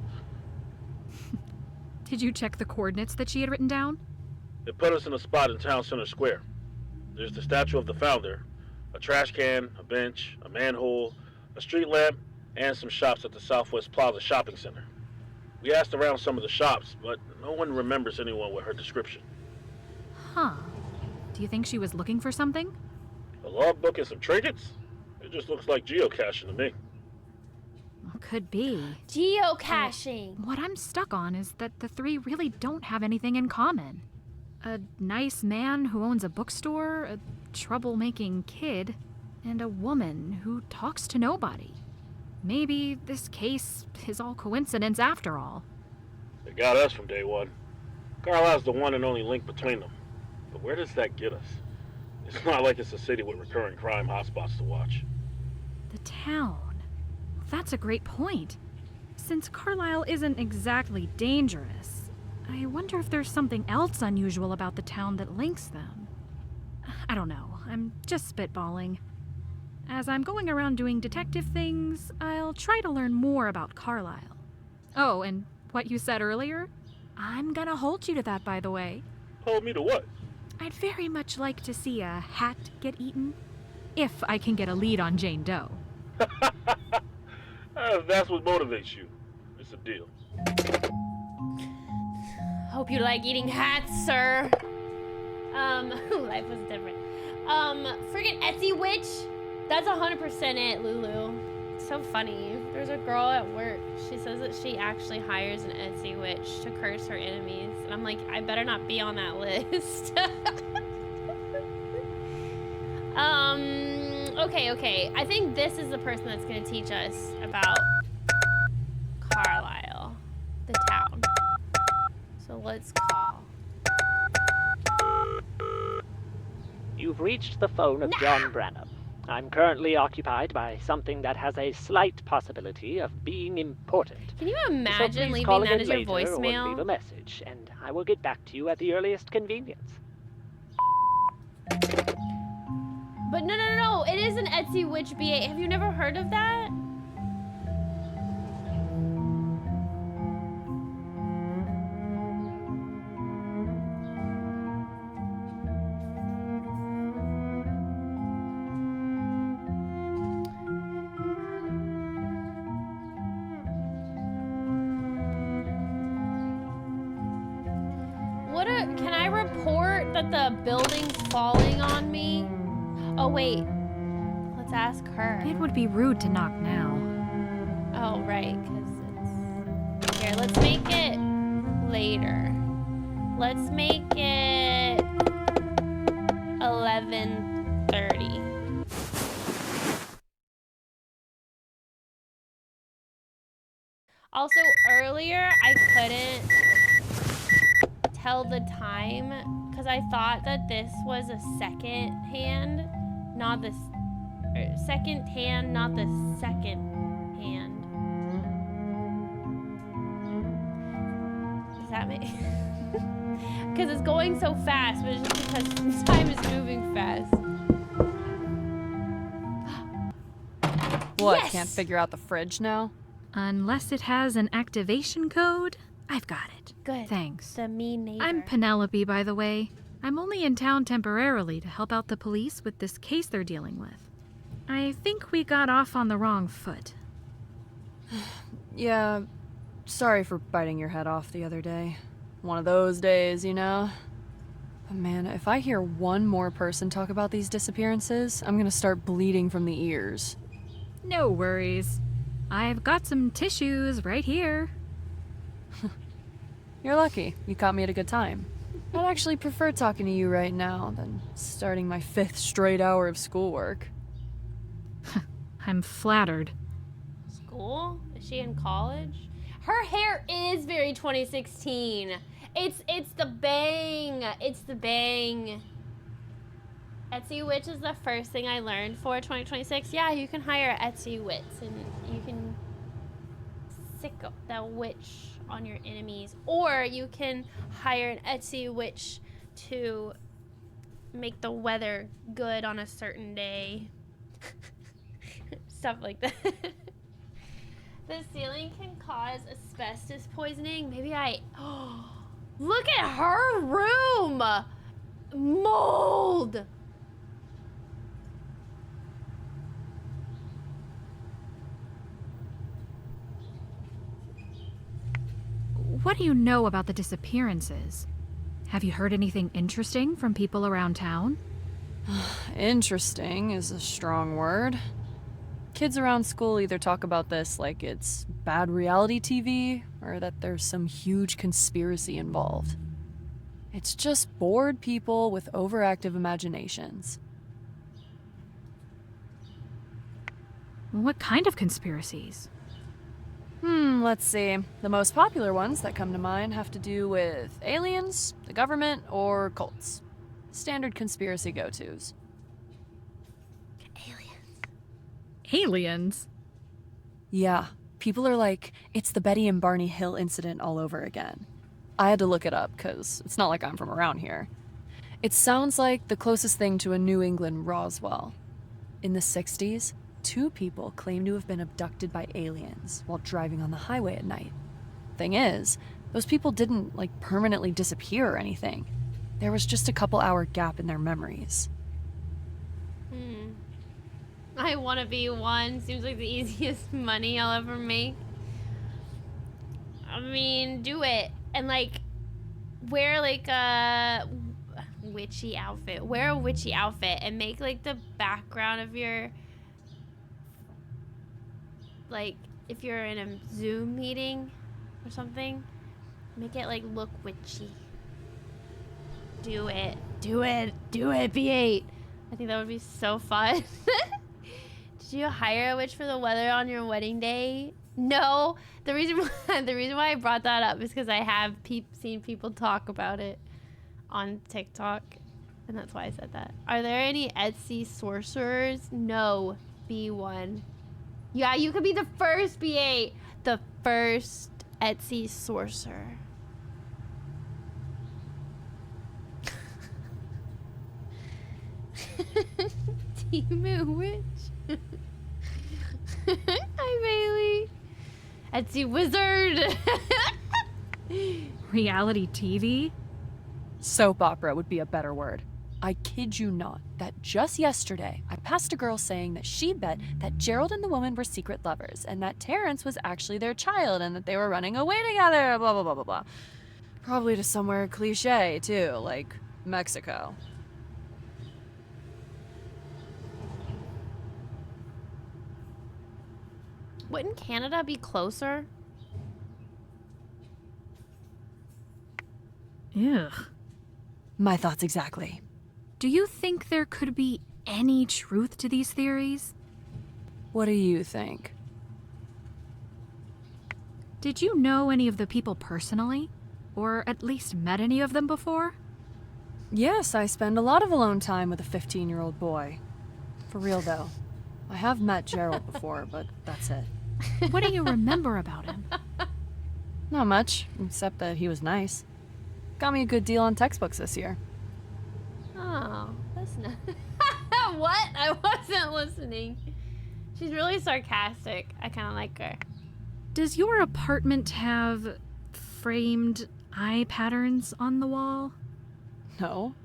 Did you check the coordinates that she had written down? It put us in a spot in town center square. There's the statue of the founder, a trash can, a bench, a manhole, a street lamp, and some shops at the Southwest Plaza Shopping Center. We asked around some of the shops, but no one remembers anyone with her description. Huh. Do you think she was looking for something? A logbook and some trinkets? It just looks like geocaching to me. Could be. Geocaching. What I'm stuck on is that the three really don't have anything in common. A nice man who owns a bookstore, a troublemaking kid, and a woman who talks to nobody. Maybe this case is all coincidence after all. It got us from day one. Carlisle's the one and only link between them. But where does that get us? It's not like it's a city with recurring crime hotspots to watch. The town. That's a great point. Since Carlisle isn't exactly dangerous, I wonder if there's something else unusual about the town that links them. I don't know. I'm just spitballing. As I'm going around doing detective things, I'll try to learn more about Carlisle. Oh, and what you said earlier? I'm gonna hold you to that, by the way. Hold me to what? I'd very much like to see a hat get eaten, if I can get a lead on Jane Doe. If that's what motivates you, it's a deal. Hope you like eating hats, sir. Life was different. Friggin' Etsy witch. That's 100% it, Lulu. It's so funny. There's a girl at work. She says that she actually hires an Etsy witch to curse her enemies. And I'm like, I better not be on that list. Okay. I think this is the person that's going to teach us about Carlisle, the town. So let's call. You've reached the phone of John Branham. I'm currently occupied by something that has a slight possibility of being important. Can you So imagine please leaving call that again as your later Or leave a voicemail? message, and I will get back to you at the earliest convenience. But no. It is an Etsy witch BA. Have you never heard of that? Can I report that the building's falling on me? Oh, wait. Let's ask her. It would be rude to knock now. Oh, right, because it's... Here, let's make it later. Let's make it 11:30. Also, earlier, I couldn't tell the time because I thought that this was a second hand, not the second hand, not the second hand. Does that make? Because it's going so fast, but it's just because time is moving fast. What, Yes! can't figure out the fridge now? Unless it has an activation code, I've got it. Good. Thanks. The mean neighbor. I'm Penelope, by the way. I'm only in town temporarily to help out the police with this case they're dealing with. I think we got off on the wrong foot. Yeah, sorry for biting your head off the other day. One of those days, you know? But man, if I hear one more person talk about these disappearances, I'm gonna start bleeding from the ears. No worries. I've got some tissues right here. You're lucky. You caught me at a good time. I'd actually prefer talking to you right now than starting my 5th straight hour of schoolwork. I'm flattered. School? Is she in college? Her hair is very 2016. It's the bang. It's the bang. Etsy witch is the first thing I learned for 2026. Yeah, you can hire Etsy witch and you can sick up that witch on your enemies, or you can hire an Etsy witch to make the weather good on a certain day. Stuff like that. The ceiling can cause asbestos poisoning. Maybe Look at her room! Mold! What do you know about the disappearances? Have you heard anything interesting from people around town? Interesting is a strong word. Kids around school either talk about this like it's bad reality TV or that there's some huge conspiracy involved. It's just bored people with overactive imaginations. What kind of conspiracies? Let's see. The most popular ones that come to mind have to do with aliens, the government, or cults. Standard conspiracy go-tos. Aliens? Yeah, people are like, it's the Betty and Barney Hill incident all over again. I had to look it up, because it's not like I'm from around here. It sounds like the closest thing to a New England Roswell. In the 60s, 2 people claim to have been abducted by aliens while driving on the highway at night. Thing is, those people didn't, permanently disappear or anything. There was just a couple-hour gap in their memories. I want to be one. Seems like the easiest money I'll ever make. I mean, do it. And, wear, a witchy outfit. Wear a witchy outfit and make, the background of your... if you're in a Zoom meeting or something, make it, look witchy. Do it. Do it. Do it, B8. I think that would be so fun. Did you hire a witch for the weather on your wedding day? No. The reason why I brought that up is because I have seen people talk about it on TikTok, and that's why I said that. Are there any Etsy sorcerers? No. B1. Yeah, you could be the first B8. The first Etsy sorcerer. Timu witch. Hi, Bailey. Etsy wizard. Reality TV? Soap opera would be a better word. I kid you not, that just yesterday, I passed a girl saying that she bet that Gerald and the woman were secret lovers, and that Terrence was actually their child, and that they were running away together, blah, blah, blah, blah, blah. Probably to somewhere cliche, too, like Mexico. Wouldn't Canada be closer? Ugh. My thoughts exactly. Do you think there could be any truth to these theories? What do you think? Did you know any of the people personally? Or at least met any of them before? Yes, I spend a lot of alone time with a 15-year-old boy. For real, though. I have met Gerald before, but that's it. What do you remember about him? Not much, except that he was nice. Got me a good deal on textbooks this year. Oh, that's not... What? I wasn't listening. She's really sarcastic. I kind of like her. Does your apartment have framed eye patterns on the wall? No.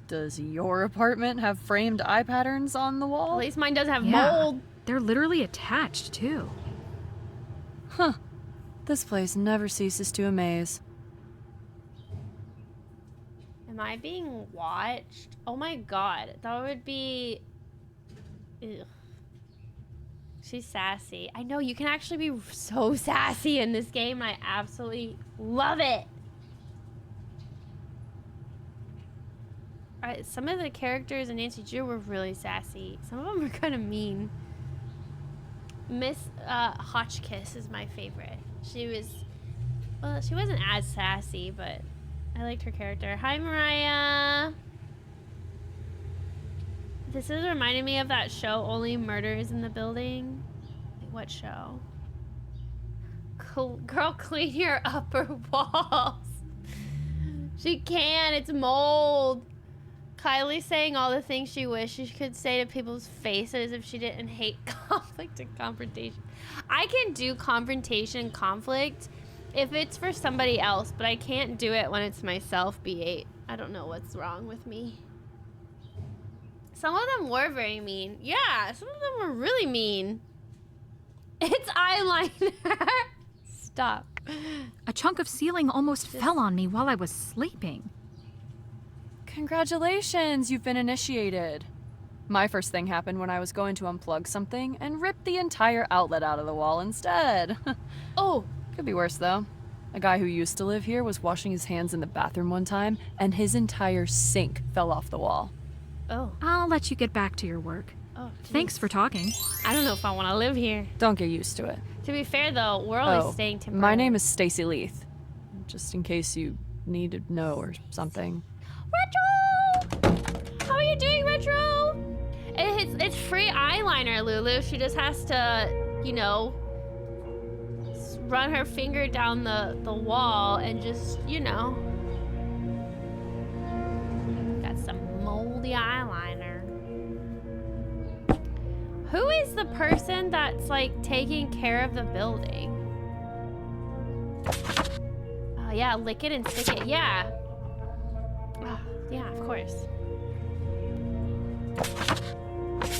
Does your apartment have framed eye patterns on the wall? At least mine doesn't have Yeah. mold. They're literally attached, too. Huh. This place never ceases to amaze. Am I being watched? Oh my god. That would be... Ugh. She's sassy. I know, you can actually be so sassy in this game. I absolutely love it. Alright, some of the characters in Nancy Drew were really sassy. Some of them were kind of mean. Miss Hotchkiss is my favorite. She was... Well, she wasn't as sassy, but I liked her character. Hi, Mariah! This is reminding me of that show, Only Murders in the Building. Like, what show? Girl, clean your upper walls. She can. It's mold. Kylie saying all the things she wished she could say to people's faces if she didn't hate conflict and confrontation. I can do confrontation, conflict, if it's for somebody else, but I can't do it when it's myself, B8. I don't know what's wrong with me. Some of them were very mean. Yeah, some of them were really mean. It's eyeliner. Stop. A chunk of ceiling almost fell on me while I was sleeping. Congratulations, you've been initiated. My first thing happened when I was going to unplug something and ripped the entire outlet out of the wall instead. Oh. Could be worse, though. A guy who used to live here was washing his hands in the bathroom one time, and his entire sink fell off the wall. Oh. I'll let you get back to your work. Oh, thanks for talking. I don't know if I want to live here. Don't get used to it. To be fair, though, we're only staying temporarily. My name is Stacy Leith. Just in case you need to know or something. Retro! How are you doing, Retro? It's free eyeliner, Lulu. She just has to, you know, run her finger down the wall and just, you know. Got some moldy eyeliner. Who is the person that's like taking care of the building? Oh yeah, lick it and stick it. Yeah. Oh, yeah, of course.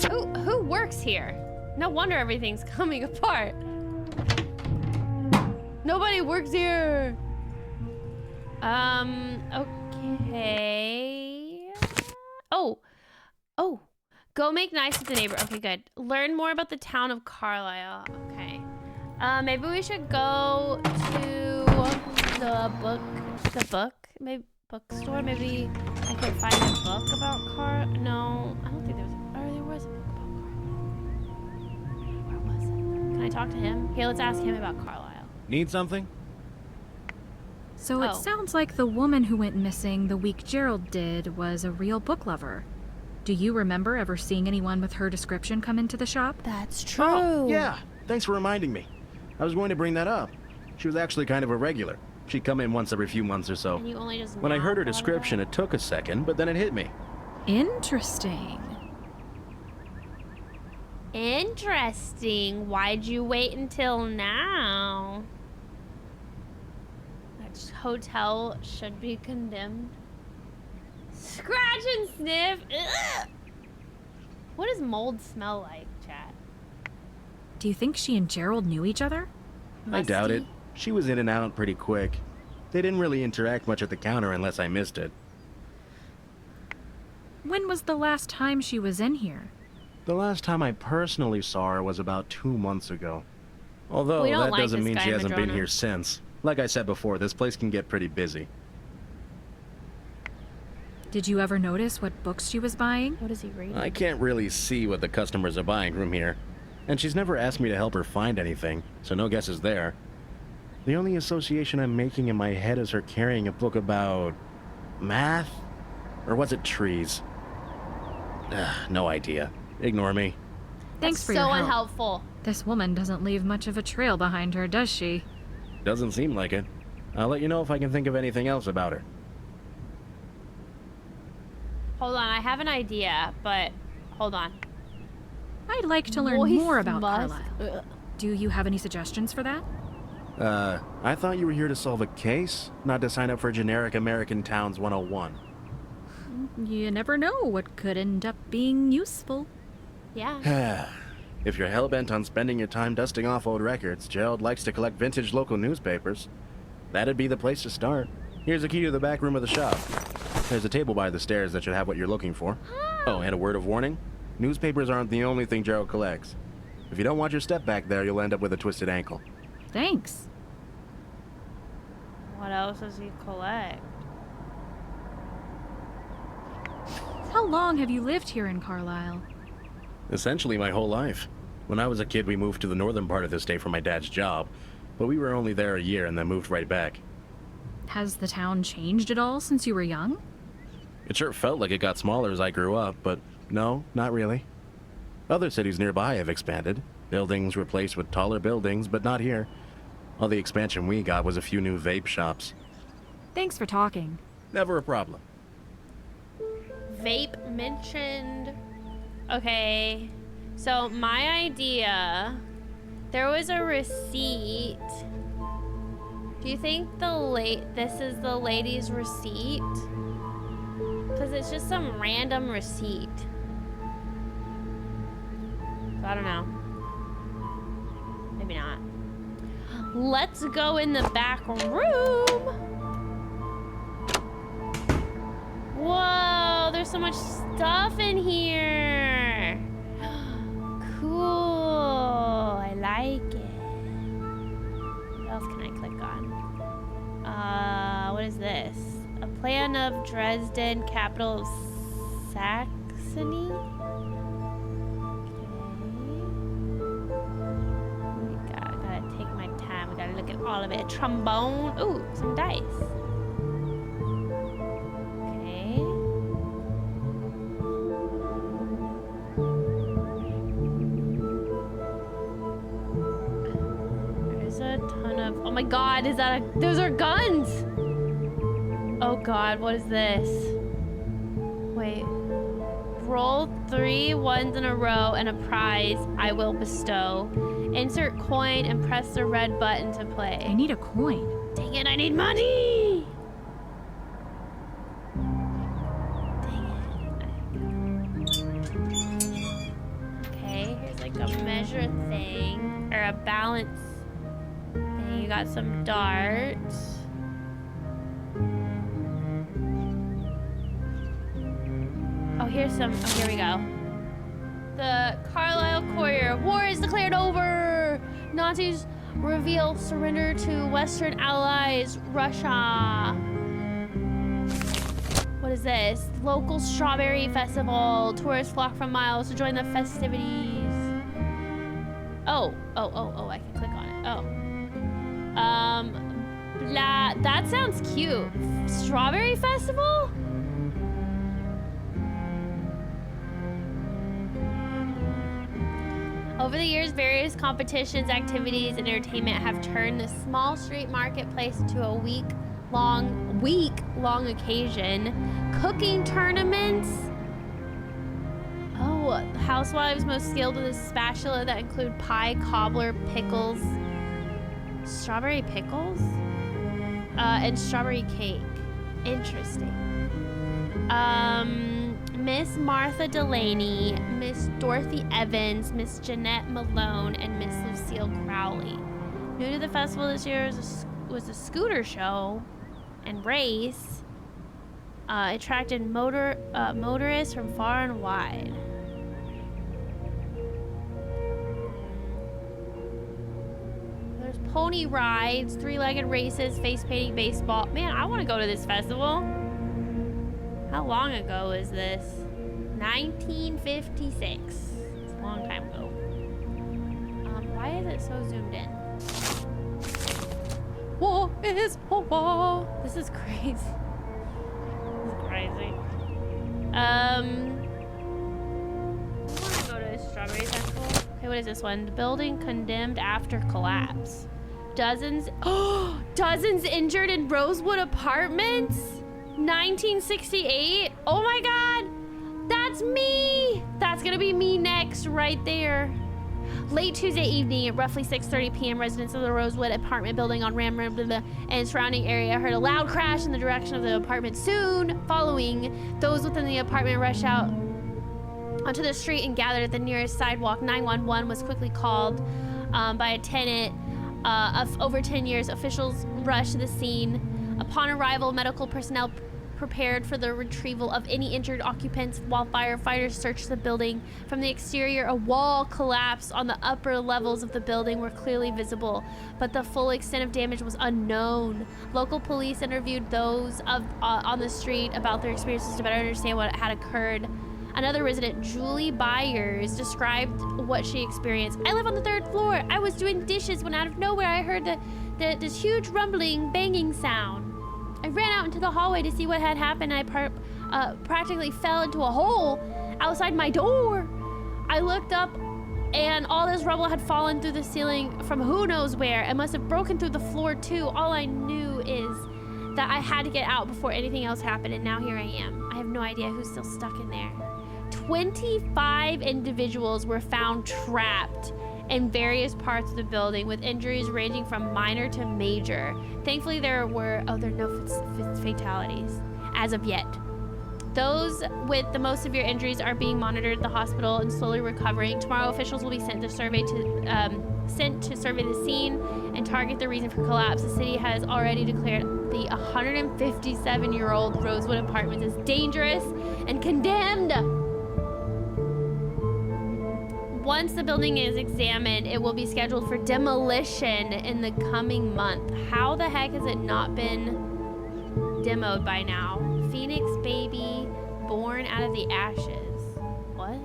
Who works here? No wonder everything's coming apart. Nobody works here. Okay. Oh. Go make nice with the neighbor. Okay, good. Learn more about the town of Carlisle. Okay. Maybe we should go to the bookstore. Maybe I could find a book about No, I don't think there was. Or there was a book about Carlisle. Where was it? Can I talk to him? Okay, let's ask him about Carlisle. Need something? So it sounds like the woman who went missing the week Gerald did was a real book lover. Do you remember ever seeing anyone with her description come into the shop? That's true. Oh, yeah. Thanks for reminding me. I was going to bring that up. She was actually kind of a regular. She'd come in once every few months or so. And you only just when I heard her description, it took a second, but then it hit me. Interesting. Interesting. Why'd you wait until now? That hotel should be condemned. Scratch and sniff. Ugh. What does mold smell like, chat? Do you think she and Gerald knew each other? I doubt it. She was in and out pretty quick. They didn't really interact much at the counter unless I missed it. When was the last time she was in here? The last time I personally saw her was about 2 months ago. Although We don't that like doesn't this mean guy, she hasn't been Madrona. here since. Like I said before, this place can get pretty busy. Did you ever notice what books she was buying? What is he reading? I can't really see what the customers are buying from here. And she's never asked me to help her find anything, so no guesses there. The only association I'm making in my head is her carrying a book about... math? Or was it trees? No idea. Ignore me. Thanks for so your help. unhelpful. This woman doesn't leave much of a trail behind her, does she? Doesn't seem like it. I'll let you know if I can think of anything else about her. Hold on, I have an idea, but hold on. I'd like to learn Moist more about musk. Carlisle. Ugh. Do you have any suggestions for that? I thought you were here to solve a case, not to sign up for generic American Towns 101. You never know what could end up being useful. Yeah. If you're hell-bent on spending your time dusting off old records, Gerald likes to collect vintage local newspapers. That'd be the place to start. Here's a key to the back room of the shop. There's a table by the stairs that should have what you're looking for. Oh, and a word of warning. Newspapers aren't the only thing Gerald collects. If you don't watch your step back there, you'll end up with a twisted ankle. Thanks. What else does he collect? How long have you lived here in Carlisle? Essentially my whole life. When I was a kid, we moved to the northern part of the state for my dad's job, but we were only there a year and then moved right back. Has the town changed at all since you were young? It sure felt like it got smaller as I grew up, but no, not really. Other cities nearby have expanded. Buildings replaced with taller buildings, but not here. All the expansion we got was a few new vape shops. Thanks for talking. Never a problem. Vape mentioned. Okay. So my idea, there was a receipt Do you think this is the lady's receipt? Because it's just some random receipt. So I don't know. Maybe not. Let's go in the back room. Whoa, there's so much stuff in here. Cool, I like it. What else can I click on? What is this? A plan of Dresden, capital of Saxony? Okay. Gotta take my time. We gotta look at all of it. A trombone. Ooh, some dice. Okay. There's a ton of. Oh my God! Is that a? Those are guns. Oh God! What is this? Wait. Roll 3 ones in a row and a prize I will bestow. Insert coin and press the red button to play. I need a coin. Dang it, I need money! Dang it. Okay, here's like a measure thing. Or a balance thing. You got some darts. Oh, here's some. Oh, here we go. The Carlisle Courier. War is declared over. Nazis reveal surrender to Western allies, Russia. What is this? Local strawberry festival. Tourists flock from miles to join the festivities. Oh, I can click on it. Blah. That sounds cute. Strawberry festival? Over the years, various competitions, activities, and entertainment have turned the small street marketplace into a week-long occasion. Cooking tournaments. Oh, housewives most skilled with a spatula that include pie, cobbler, pickles, strawberry pickles, and strawberry cake. Interesting. Miss Martha Delaney, Miss Dorothy Evans, Miss Jeanette Malone, and Miss Lucille Crowley. New to the festival this year was a scooter show and race. Attracted motorists from far and wide. There's pony rides, 3-legged races, face painting, baseball. Man, I want to go to this festival. How long ago is this? 1956. It's a long time ago. Why is it so zoomed in? War is over. This is crazy. This is crazy. I want to go to a strawberry festival. Okay, what is this one? The building condemned after collapse. Dozens injured in Rosewood Apartments? 1968? Oh my God! That's me! That's gonna be me next, right there. Late Tuesday evening at roughly 6:30 p.m., residents of the Rosewood apartment building on Ramrun and surrounding area heard a loud crash in the direction of the apartment. Soon following, those within the apartment rushed out onto the street and gathered at the nearest sidewalk. 911 was quickly called by a tenant of over 10 years. Officials rushed to the scene. Upon arrival, medical personnel prepared for the retrieval of any injured occupants while firefighters searched the building. From the exterior, a wall collapsed on the upper levels of the building were clearly visible, but the full extent of damage was unknown. Local police interviewed those on the street about their experiences to better understand what had occurred. Another resident, Julie Byers, described what she experienced. I live on the 3rd floor. I was doing dishes when out of nowhere I heard this huge rumbling, banging sound. I ran out into the hallway to see what had happened. I practically fell into a hole outside my door. I looked up and all this rubble had fallen through the ceiling from who knows where. It must have broken through the floor too. All I knew is that I had to get out before anything else happened, and now here I am. I have no idea who's still stuck in there. 25 individuals were found trapped in various parts of the building, with injuries ranging from minor to major. Thankfully, there are no fatalities as of yet. Those with the most severe injuries are being monitored at the hospital and slowly recovering. Tomorrow, officials will be sent to survey the scene and target the reason for collapse. The city has already declared the 157-year-old Rosewood Apartments as dangerous and condemned. Once the building is examined, it will be scheduled for demolition in the coming month. How the heck has it not been demoed by now? Phoenix baby born out of the ashes. What?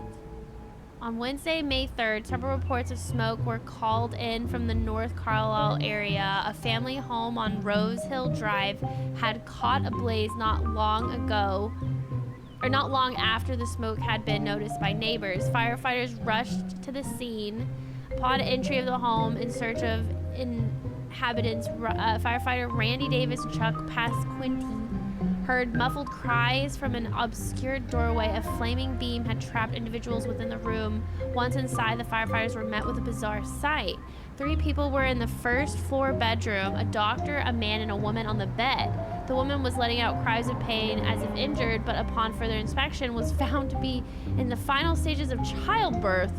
On Wednesday, May 3rd, several reports of smoke were called in from the North Carlisle area. A family home on Rose Hill Drive had caught ablaze not long after the smoke had been noticed by neighbors. Firefighters rushed to the scene. Upon entry of the home in search of inhabitants, firefighter Randy Davis Chuck Pasquinty heard muffled cries from an obscured doorway. A flaming beam had trapped individuals within the room. Once inside, the firefighters were met with a bizarre sight. 3 people were in the first floor bedroom, a doctor, a man, and a woman on the bed. The woman was letting out cries of pain as if injured, but upon further inspection was found to be in the final stages of childbirth.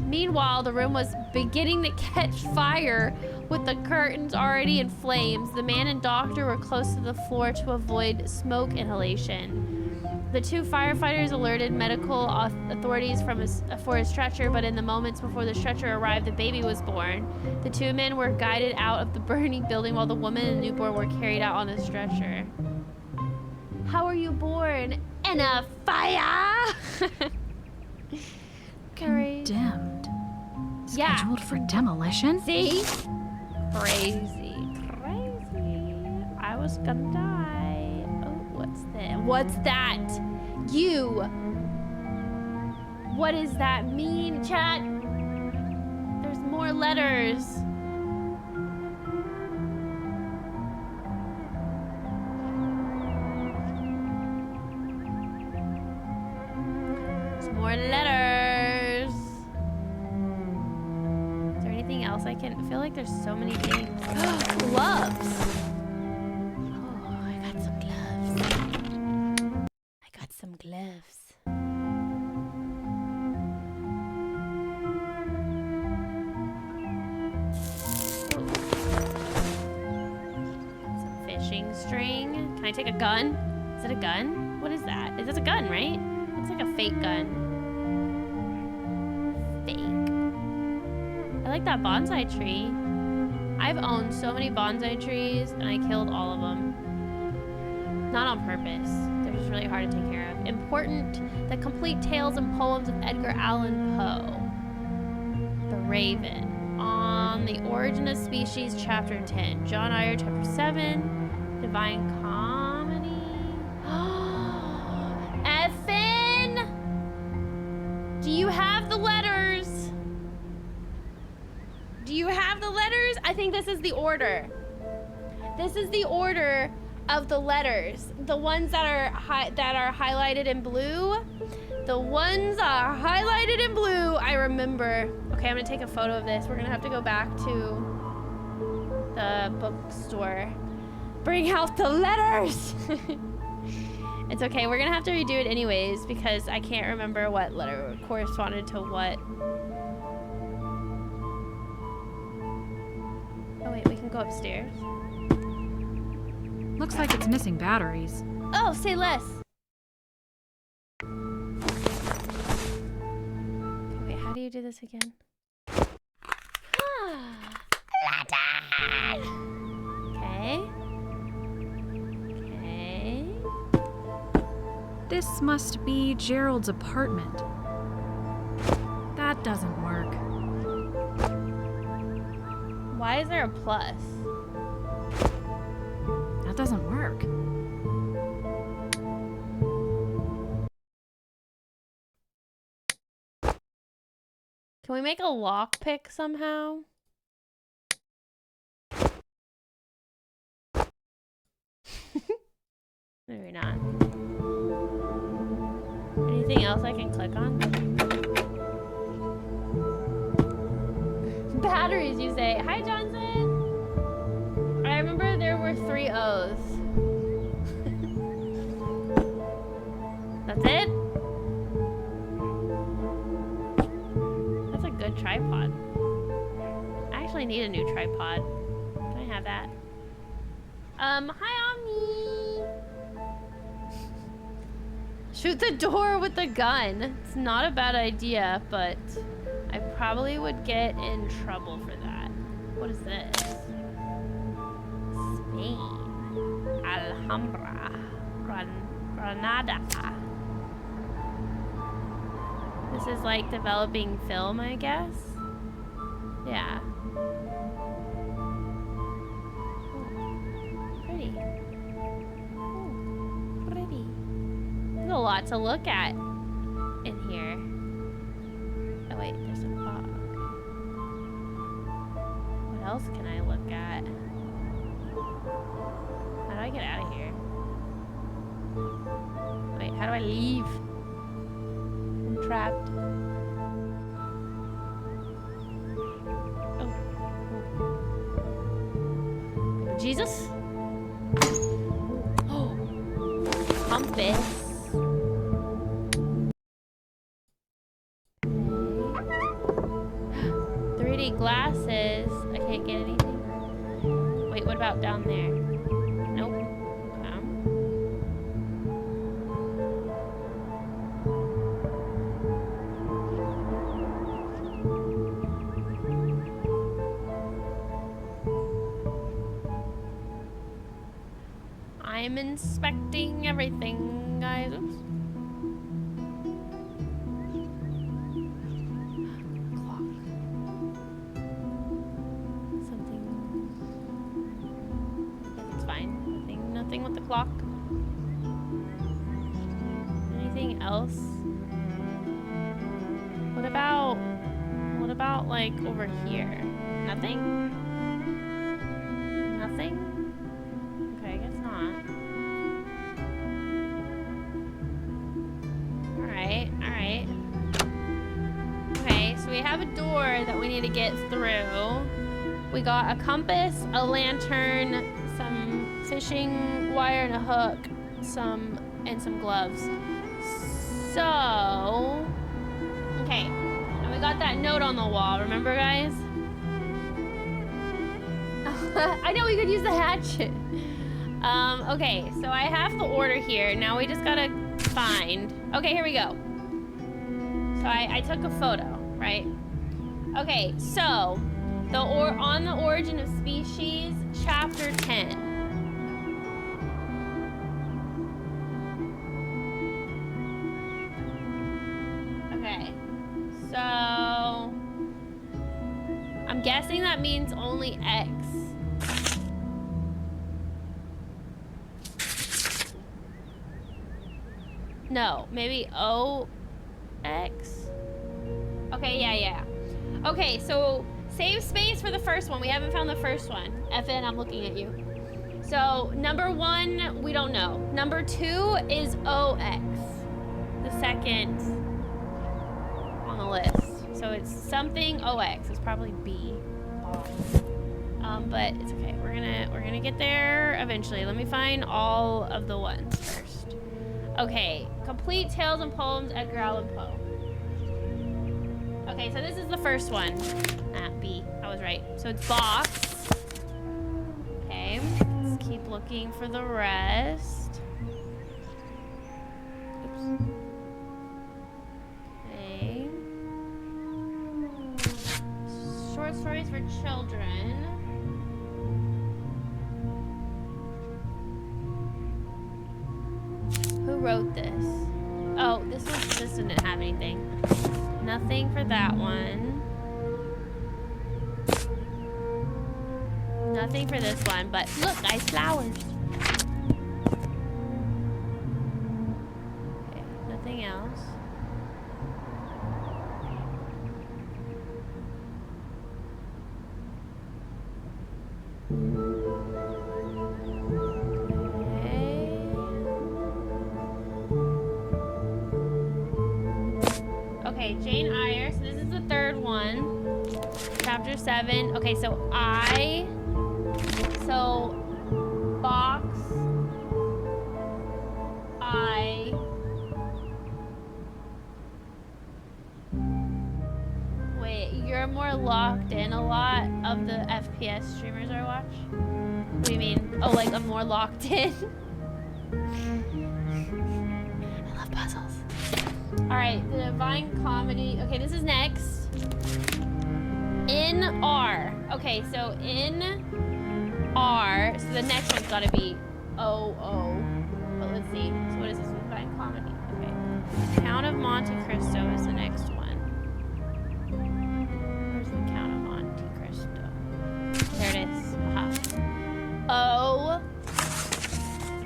Meanwhile, the room was beginning to catch fire with the curtains already in flames. The man and doctor were close to the floor to avoid smoke inhalation. The 2 firefighters alerted medical authorities for a stretcher, but in the moments before the stretcher arrived, the baby was born. The 2 men were guided out of the burning building while the woman and newborn were carried out on a stretcher. How were you born? In a fire! Condemned. Yeah. Scheduled for demolition? See? Crazy. I was gonna die. Oh, what's that? What's that? You. What does that mean, chat? There's more letters. There's more letters. Is there anything else I feel like there's so many things. Gloves. Oh, I got some gloves. Some fishing string. Can I take a gun? Is it a gun? What is that? Is this a gun, right? Looks like a fake gun. Fake. I like that bonsai tree. I've owned so many bonsai trees and I killed all of them. Not on purpose. They're just really hard to take care of. Important, the complete tales and poems of Edgar Allan Poe. The Raven. On the Origin of Species, Chapter 10. John Eyre, Chapter 7. Divine Comedy. Effin! Do you have the letters? Do you have the letters? I think this is the order. This is the order of the letters. The ones that are highlighted in blue. The ones are highlighted in blue. I remember. Okay, I'm gonna take a photo of this. We're gonna have to go back to the bookstore. Bring out the letters. It's okay. We're gonna have to redo it anyways because I can't remember what letter corresponded to what. Oh wait, we can go upstairs. Looks like it's missing batteries. Oh, say less. Okay, wait, how do you do this again? Okay. Okay. This must be Gerald's apartment. That doesn't work. Why is there a plus? That doesn't work. Can we make a lockpick somehow? Maybe not. Anything else I can click on? batteries, you say. Hi, Johnson. I remember there were 3 O's. That's it? That's a good tripod. I actually need a new tripod. Can I have that? Hi, Omni. Shoot the door with the gun. It's not a bad idea, but I probably would get in trouble for that. What is this? Spain. Alhambra. Granada. This is like developing film, I guess. Yeah. Ooh. Pretty. Ooh. Pretty. There's a lot to look at in here. Oh wait, there's a clock. What else can I look at? How do I get out of here? Wait, how do I leave? I'm trapped. Oh. Jesus? Oh. Compass. 3D glasses. I can't get anything. Wait, what about down there? Nope. I'm inspecting everything, guys. Oops. Clock. Something. Yeah, it's fine. Nothing with the clock. Anything else? What about like over here? Nothing? Nothing? Okay, I guess not. Alright. Okay, so we have a door that we need to get through. We got a compass, a lantern, some fishing wire and a hook, and some gloves. So, okay. And we got that note on the wall, remember, guys? I know we could use the hatchet. Okay, so I have the order here. Now we just gotta find. Okay, here we go. So I took a photo, right? Okay, so on the origin of species, chapter 10. Okay, so I'm guessing that means only X. No, maybe O, X. Okay, yeah. Okay, so save space for the first one. We haven't found the first one. FN, I'm looking at you. So number 1, we don't know. Number 2 is OX, the second on the list. So it's something OX. It's probably B. But it's okay. We're gonna get there eventually. Let me find all of the ones first. Okay, complete tales and poems, Edgar Allan Poe. Okay, so this is the first one. B. I was right. So it's box. Okay, let's keep looking for the rest. Oops. Okay. Short stories for children. Who wrote this? Oh, this didn't have anything. Nothing for that one. Nothing for this one, but look, guys, flowers. Okay, nothing else. Okay, Jane Eyre. So this is the third one. chapter 7. Okay, so box I. Wait, you're more locked in a lot of the FPS streamers I watch? What do you mean? Oh, like I'm more locked in? I love puzzles. Alright, the Divine Comedy. Okay, this is next. In R. Okay, so in R. So the next one's gotta be O. But let's see. So what is this? Divine Comedy. Okay. Count of Monte Cristo is the next one. Where's the Count of Monte Cristo? There it is. O.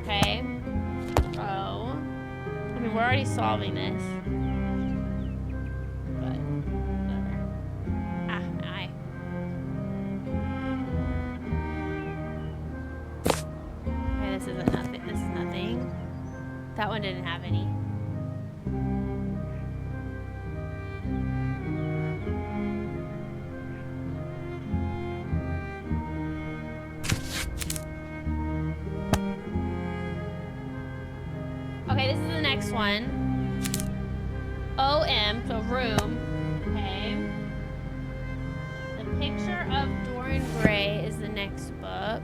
Okay. O. I mean, we're already solving this. But, whatever. I. Okay, this isn't nothing. This is nothing. That one didn't have any. Okay, this is the next one. OM, so room. Okay. The Picture of Dorian Gray is the next book.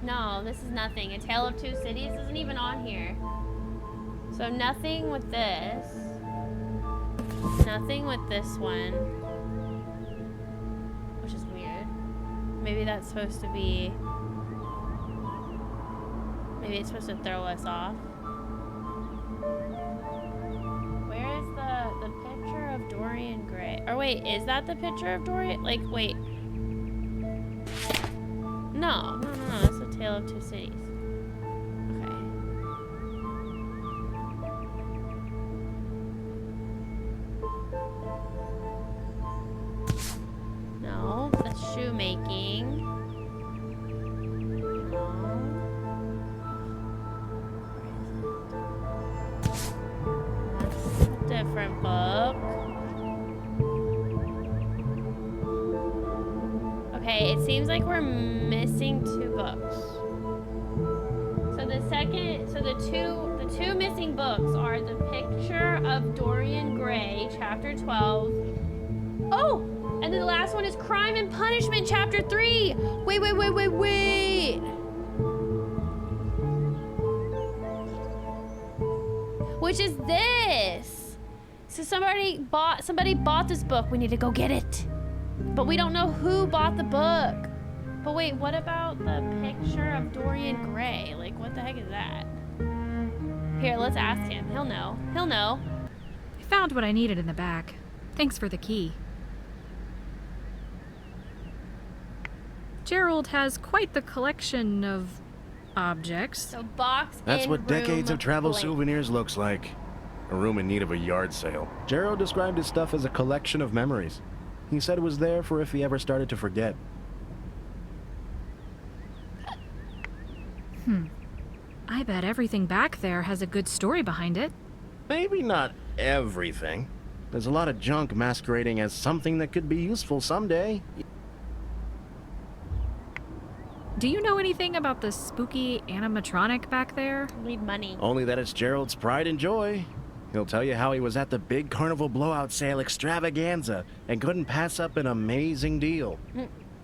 No, this is nothing. A Tale of Two Cities isn't even on here. So nothing with this. Nothing with this one. Which is weird. Maybe that's supposed to be... Maybe it's supposed to throw us off. Where is the picture of Dorian Gray? Or wait, is that the picture of Dorian? Like, wait. No. It's a Tale of Two Cities. Okay. No, that's shoemaking. No. That's a different book. Okay, it seems like we're missing 2 books. So the two missing books are The Picture of Dorian Gray, chapter 12. Oh! And then the last one is Crime and Punishment, chapter 3. Wait. Which is this? So somebody bought this book. We need to go get it. But we don't know who bought the book. But wait, what about the Picture of Dorian Gray? Like, what the heck is that? Here, let's ask him. He'll know. I found what I needed in the back. Thanks for the key. Gerald has quite the collection of objects. So box That's in what room decades of travel blank. souvenirs looks like. A room in need of a yard sale. Gerald described his stuff as a collection of memories. He said it was there for if he ever started to forget. I bet everything back there has a good story behind it. Maybe not everything. There's a lot of junk masquerading as something that could be useful someday. Do you know anything about the spooky animatronic back there? Need money. Only that it's Gerald's pride and joy. He'll tell you how he was at the big carnival blowout sale extravaganza and couldn't pass up an amazing deal.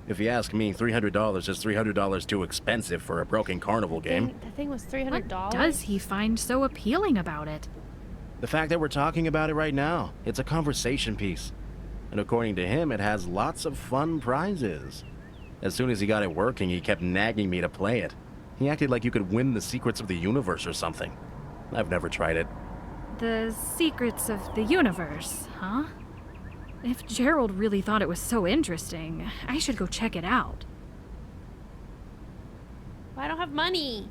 If you ask me, $300 is $300 too expensive for a broken carnival game. That thing was $300. What does he find so appealing about it? The fact that we're talking about it right now, it's a conversation piece. And according to him, it has lots of fun prizes. As soon as he got it working, he kept nagging me to play it. He acted like you could win the secrets of the universe or something. I've never tried it. The secrets of the universe, huh? If Gerald really thought it was so interesting, I should go check it out. I don't have money.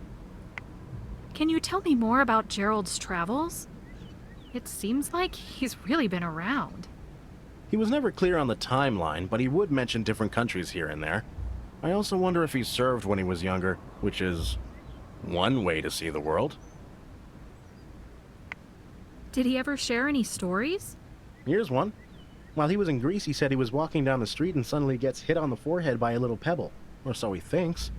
Can you tell me more about Gerald's travels? It seems like he's really been around. He was never clear on the timeline, but he would mention different countries here and there. I also wonder if he served when he was younger, which is one way to see the world. Did he ever share any stories? Here's one. While he was in Greece, he said he was walking down the street and suddenly gets hit on the forehead by a little pebble. Or so he thinks.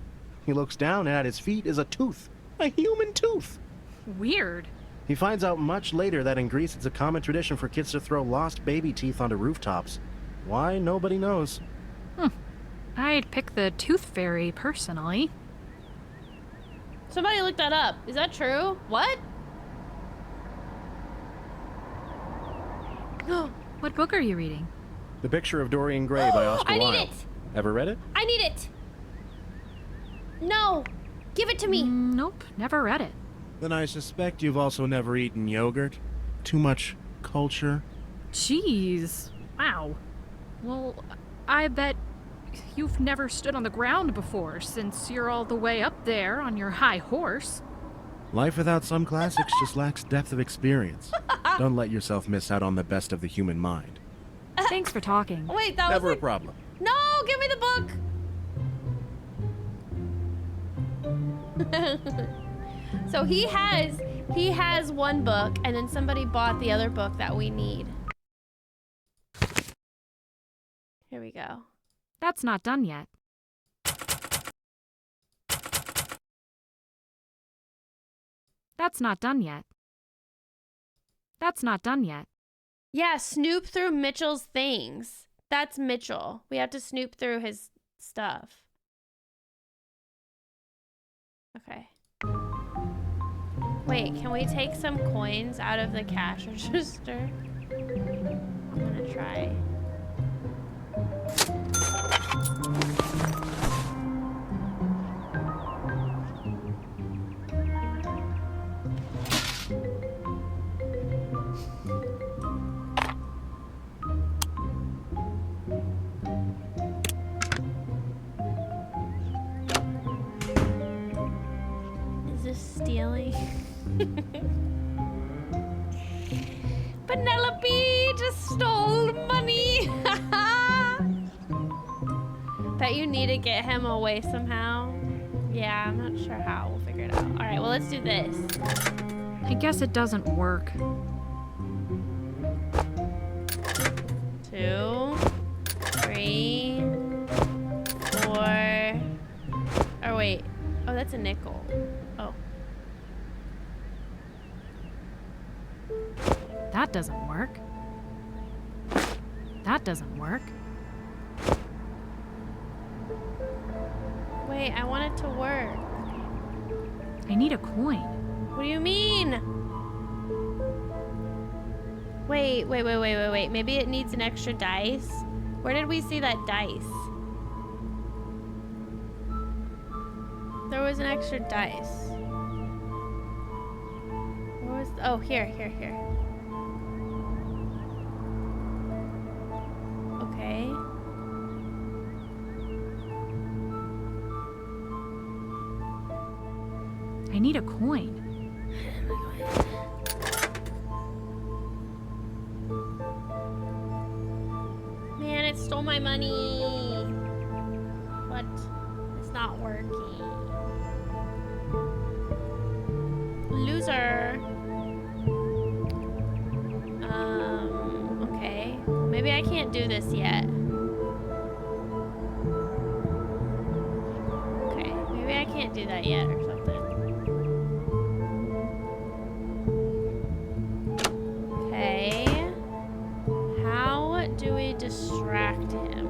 He looks down and at his feet is a tooth. A human tooth! Weird. He finds out much later that in Greece it's a common tradition for kids to throw lost baby teeth onto rooftops. Why, nobody knows. I'd pick the tooth fairy, personally. Somebody look that up. Is that true? What? What book are you reading? The Picture of Dorian Gray by Oscar I need Wilde. it! Ever read it? I need it! No! Give it to me! Nope, never read it. Then I suspect you've also never eaten yogurt. Too much culture. Jeez. Wow. Well, I bet you've never stood on the ground before, since you're all the way up there on your high horse. Life without some classics just lacks depth of experience. Don't let yourself miss out on the best of the human mind. Thanks for talking. Wait, that Never was a problem. No, give me the book. So he has one book, and then somebody bought the other book that we need. Here we go. That's not done yet. That's not done yet. That's not done yet. Yeah, snoop through Mitchell's things. That's Mitchell. We have to snoop through his stuff. Okay. Wait, can we take some coins out of the cash register? I'm gonna try. Is this stealing? Penelope just stole money. Bet you need to get him away somehow. Yeah, I'm not sure how. We'll figure it out. All right, well, let's do this. I guess it doesn't work. 2, 3, 4. Oh, wait. Oh, that's a nickel. Oh. That doesn't work. That doesn't work. Wait, I want it to work. I need a coin. What do you mean? Wait. Maybe it needs an extra dice? Where did we see that dice? There was an extra dice. Where was... Oh, here. Okay. I need a coin. Man, it stole my money. What? It's not working. Loser. Okay. Maybe I can't do this yet. Okay, maybe I can't do that yet or something. Okay. How do we distract him?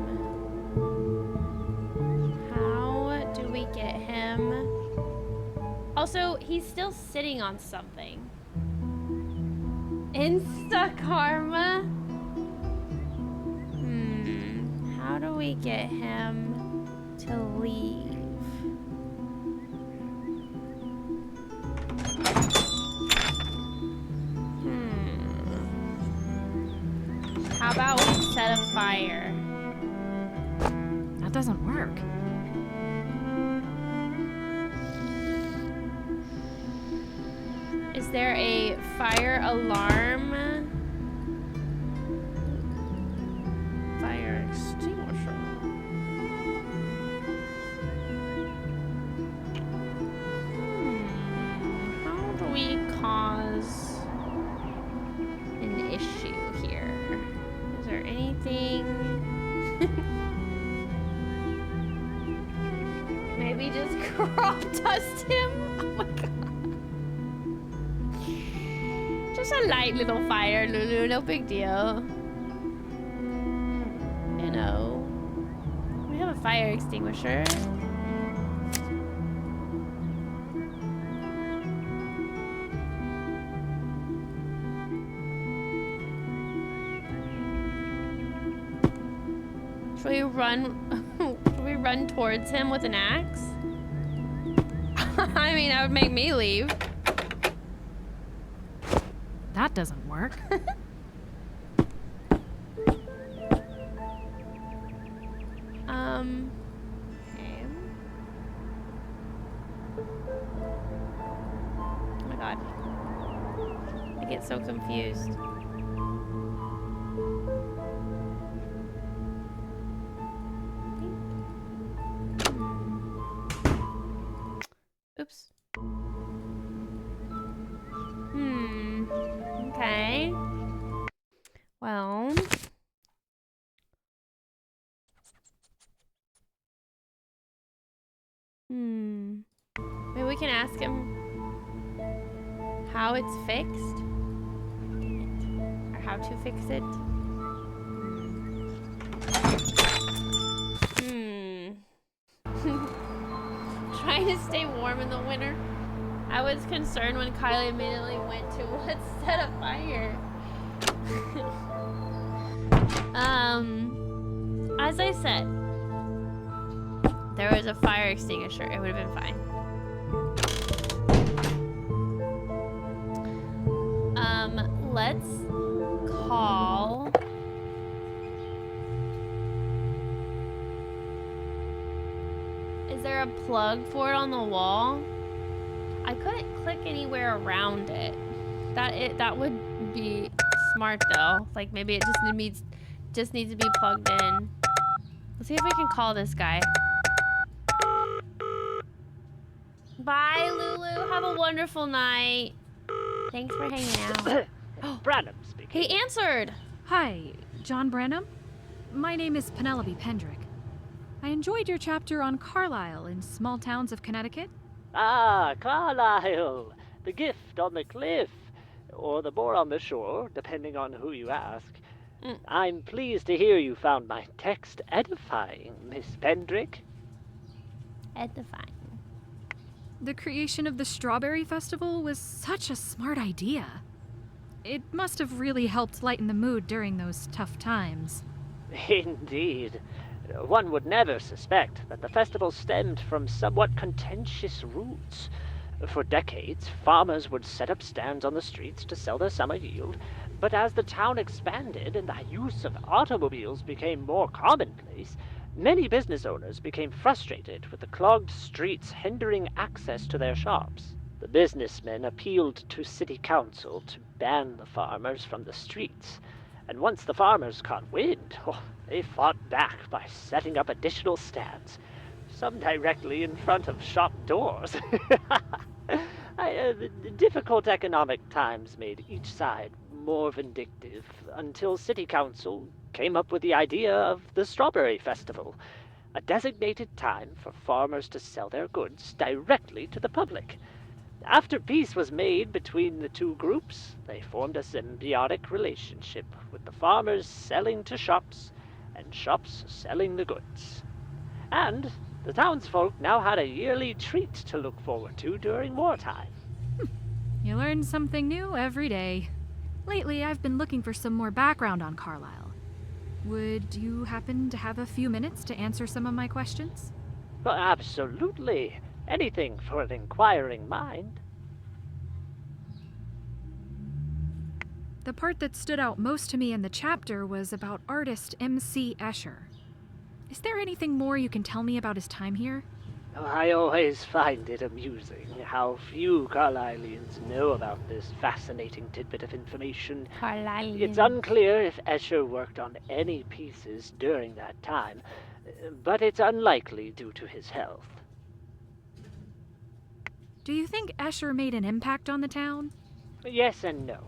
How do we get him? Also, he's still sitting on something. Insta karma? How do we get him to leave? How about we set a fire? That doesn't work. Is there a fire alarm? we cause an issue here? Is there anything? Maybe just crop dust him? Oh my god. Just a light little fire, Lulu, no big deal. You know. We have a fire extinguisher. Should we run towards him with an axe? I mean, that would make me leave. That doesn't work. Okay. Oh my god. I get so confused. Oops. Okay. Well. Maybe we can ask him how it's fixed. Or how to fix it. Trying to stay warm in the winter. I was concerned when Kylie immediately went to let's set a fire. As I said, there was a fire extinguisher. It would have been fine. Let's call. Is there a plug for it on the wall? I couldn't click anywhere around it. That would be smart though. Like maybe it just needs to be plugged in. Let's see if we can call this guy. Bye, Lulu. Have a wonderful night. Thanks for hanging out. Branham speaking. He answered. Hi, John Branham. My name is Penelope Pendrick. I enjoyed your chapter on Carlisle in small towns of Connecticut. Ah, Carlisle. The gift on the cliff. Or the boar on the shore, depending on who you ask. I'm pleased to hear you found my text edifying, Miss Pendrick. Edifying. The creation of the Strawberry Festival was such a smart idea. It must have really helped lighten the mood during those tough times. Indeed. One would never suspect that the festival stemmed from somewhat contentious roots. For decades, farmers would set up stands on the streets to sell their summer yield, but as the town expanded and the use of automobiles became more commonplace, many business owners became frustrated with the clogged streets hindering access to their shops. The businessmen appealed to city council to ban the farmers from the streets, and once the farmers caught wind, they fought back by setting up additional stands, some directly in front of shop doors. The difficult economic times made each side more vindictive until city council came up with the idea of the Strawberry Festival, a designated time for farmers to sell their goods directly to the public. After peace was made between the two groups, they formed a symbiotic relationship, with the farmers selling to shops and shops selling the goods. And the townsfolk now had a yearly treat to look forward to during wartime. You learn something new every day. Lately, I've been looking for some more background on Carlisle. Would you happen to have a few minutes to answer some of my questions? Well, absolutely. Anything for an inquiring mind. The part that stood out most to me in the chapter was about artist M.C. Escher. Is there anything more you can tell me about his time here? I always find it amusing how few Carlisleans know about this fascinating tidbit of information. Carlisleans. It's unclear if Escher worked on any pieces during that time, but it's unlikely due to his health. Do you think Escher made an impact on the town? Yes and no.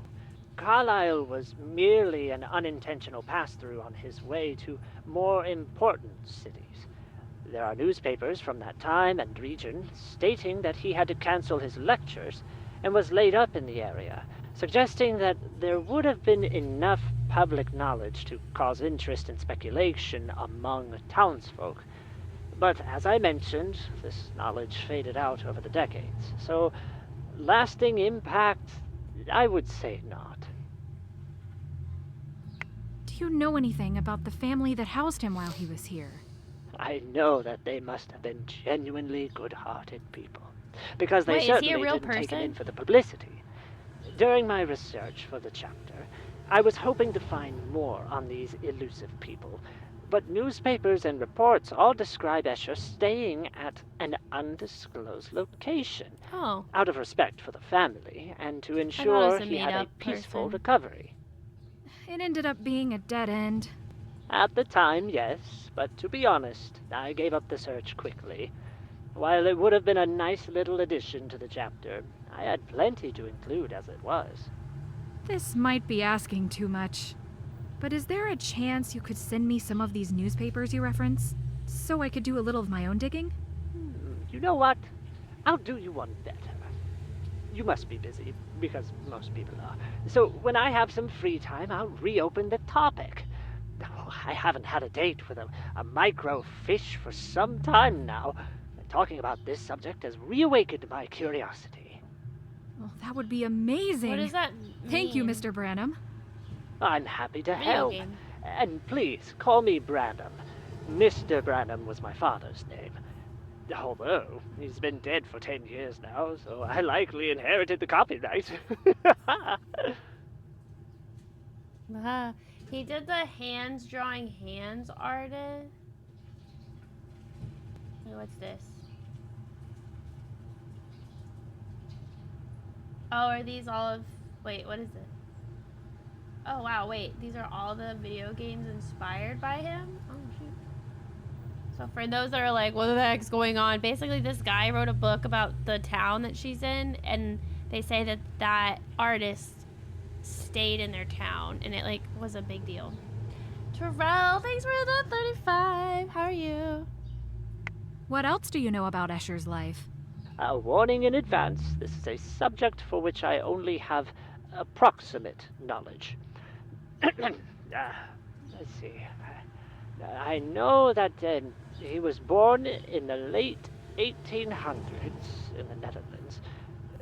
Carlisle was merely an unintentional pass-through on his way to more important cities. There are newspapers from that time and region stating that he had to cancel his lectures and was laid up in the area, suggesting that there would have been enough public knowledge to cause interest and speculation among townsfolk. But as I mentioned, this knowledge faded out over the decades, so lasting impact, I would say not. Do you know anything about the family that housed him while he was here? I know that they must have been genuinely good-hearted people, because they Wait, is he a certainly real didn't take it person? in for the publicity. During my research for the chapter, I was hoping to find more on these elusive people, but newspapers and reports all describe Escher staying at an undisclosed location, out of respect for the family and to ensure he had a peaceful recovery. It ended up being a dead end. At the time, yes, but to be honest, I gave up the search quickly. While it would have been a nice little addition to the chapter, I had plenty to include as it was. This might be asking too much, but is there a chance you could send me some of these newspapers you reference, so I could do a little of my own digging? You know what? I'll do you one better. You must be busy, because most people are. So when I have some free time, I'll reopen the topic. Oh, I haven't had a date with a microfish for some time now. Talking about this subject has reawakened my curiosity. Well, that would be amazing. What does that Thank you, mean? Mr. Branham. I'm happy to Video help. game. And please, call me Branham. Mr. Branham was my father's name. Although, he's been dead for 10 years now, so I likely inherited the copyright. He did the hands drawing hands artist. Wait, what's this? Oh, are these all of... Wait, what is it? Oh, wow, wait. These are all the video games inspired by him? Oh, shoot. So for those that are like, what the heck's going on? Basically, this guy wrote a book about the town that she's in, and they say that that artist stayed in their town, and it, like, was a big deal. Terrell, thanks for the 35. How are you? What else do you know about Escher's life? A warning in advance, this is a subject for which I only have approximate knowledge. Let's see. I know that he was born in the late 1800s in the Netherlands.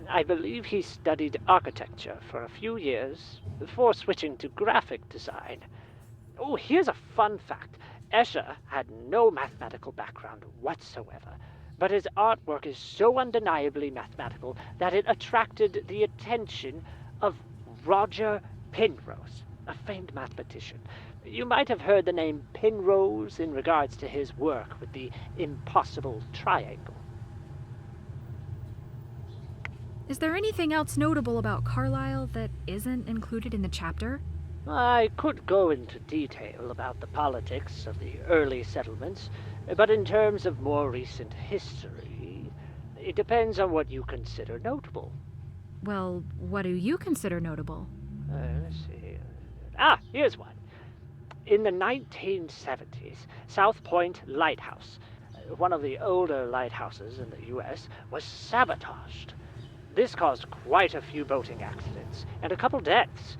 I believe he studied architecture for a few years before switching to graphic design. Oh, here's a fun fact. Escher had no mathematical background whatsoever, but his artwork is so undeniably mathematical that it attracted the attention of Roger Penrose, a famed mathematician. You might have heard the name Penrose in regards to his work with the impossible triangle. Is there anything else notable about Carlisle that isn't included in the chapter? I could go into detail about the politics of the early settlements, but in terms of more recent history, it depends on what you consider notable. Well, what do you consider notable? Let's see. Here's one. In the 1970s, South Point Lighthouse, one of the older lighthouses in the U.S., was sabotaged. This caused quite a few boating accidents and a couple deaths.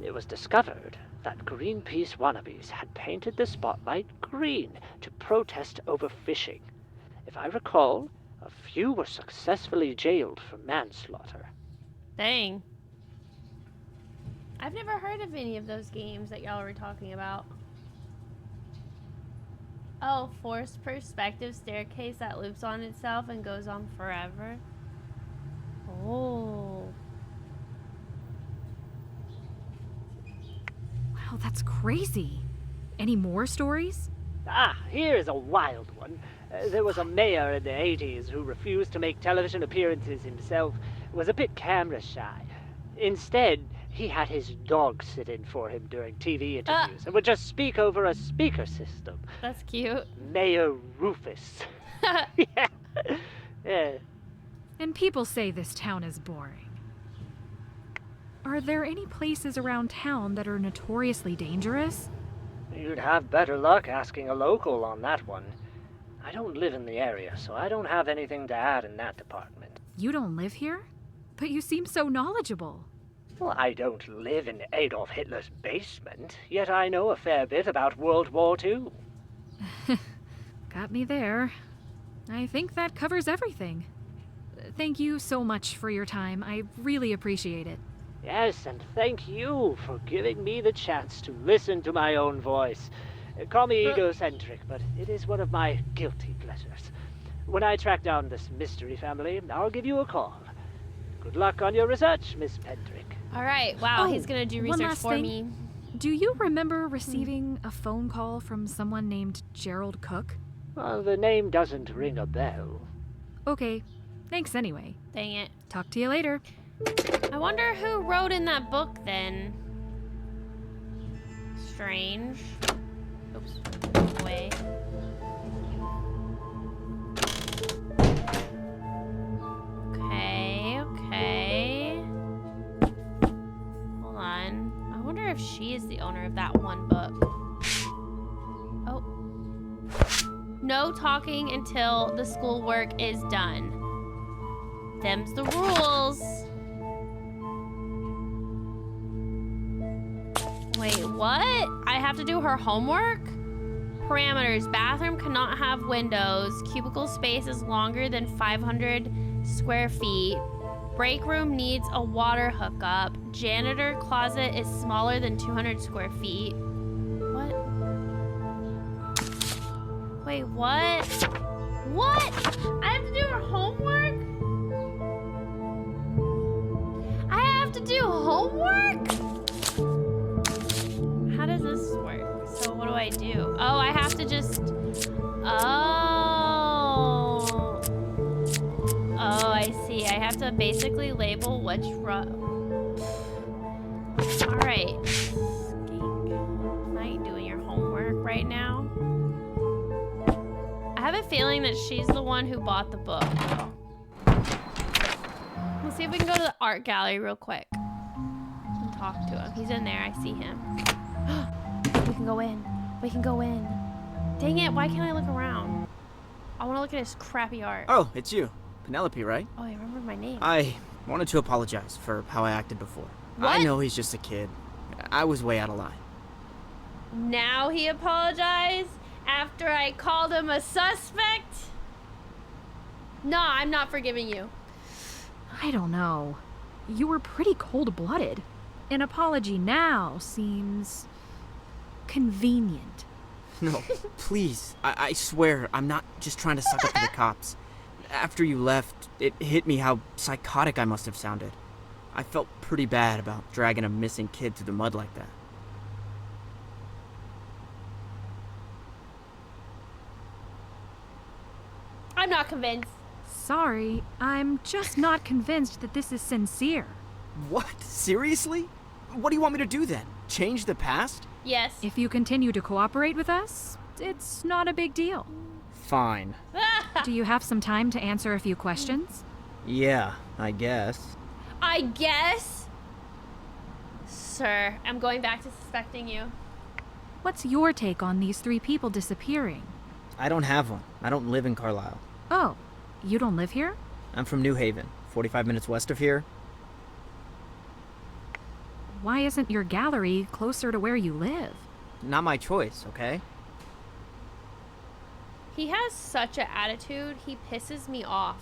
It was discovered that Greenpeace wannabes had painted the spotlight green to protest overfishing. If I recall, a few were successfully jailed for manslaughter. Dang. I've never heard of any of those games that y'all were talking about. Oh, forced perspective staircase that loops on itself and goes on forever. Oh. Wow, that's crazy. Any more stories? Here's a wild one. There was a mayor in the 80s who refused to make television appearances himself, was a bit camera shy. Instead, he had his dog sit in for him during TV interviews and would just speak over a speaker system. That's cute. Mayor Rufus. Yeah. And people say this town is boring. Are there any places around town that are notoriously dangerous? You'd have better luck asking a local on that one. I don't live in the area, so I don't have anything to add in that department. You don't live here? But you seem so knowledgeable. Well, I don't live in Adolf Hitler's basement, yet I know a fair bit about World War II. Got me there. I think that covers everything. Thank you so much for your time. I really appreciate it. Yes, and thank you for giving me the chance to listen to my own voice. Call me egocentric, but it is one of my guilty pleasures. When I track down this mystery family, I'll give you a call. Good luck on your research, Miss Pendrick. All right. Wow, he's gonna do one research last for thing. me. Do you remember receiving a phone call from someone named Gerald Cook? Well, the name doesn't ring a bell. Okay, thanks anyway. Dang it. Talk to you later. I wonder who wrote in that book then. Strange. Oops. Away. Okay. Hold on. I wonder if she is the owner of that one book. Oh. No talking until the schoolwork is done. Them's the rules. Wait, what? I have to do her homework? Parameters. Bathroom cannot have windows. Cubicle space is longer than 500 square feet. Break room needs a water hookup. Janitor closet is smaller than 200 square feet. What? Wait, what? What? I have to do her homework? I have to do homework? How does this work? So what do I do? Oh, I have to just... Oh. Oh, I see. I have to basically label which row. Alright. I ain't doing your homework right now. I have a feeling that she's the one who bought the book, though. Let's see if we can go to the art gallery real quick and talk to him. He's in there. I see him. We can go in. We can go in. Dang it, why can't I look around? I want to look at his crappy art. Oh, it's you. Penelope, right? Oh, I remember my name. I wanted to apologize for how I acted before. What? I know he's just a kid. I was way out of line. Now he apologized after I called him a suspect? No, I'm not forgiving you. I don't know. You were pretty cold-blooded. An apology now seems convenient. No, please. I swear, I'm not just trying to suck up to the cops. After you left, it hit me how psychotic I must have sounded. I felt pretty bad about dragging a missing kid through the mud like that. I'm not convinced. Sorry, I'm just not convinced that this is sincere. What? Seriously? What do you want me to do then? Change the past? Yes. If you continue to cooperate with us, it's not a big deal. Fine. Do you have some time to answer a few questions? Yeah, I guess. I guess? Sir, I'm going back to suspecting you. What's your take on these 3 people disappearing? I don't have one. I don't live in Carlisle. Oh, you don't live here? I'm from New Haven, 45 minutes west of here. Why isn't your gallery closer to where you live? Not my choice, okay? He has such an attitude, he pisses me off.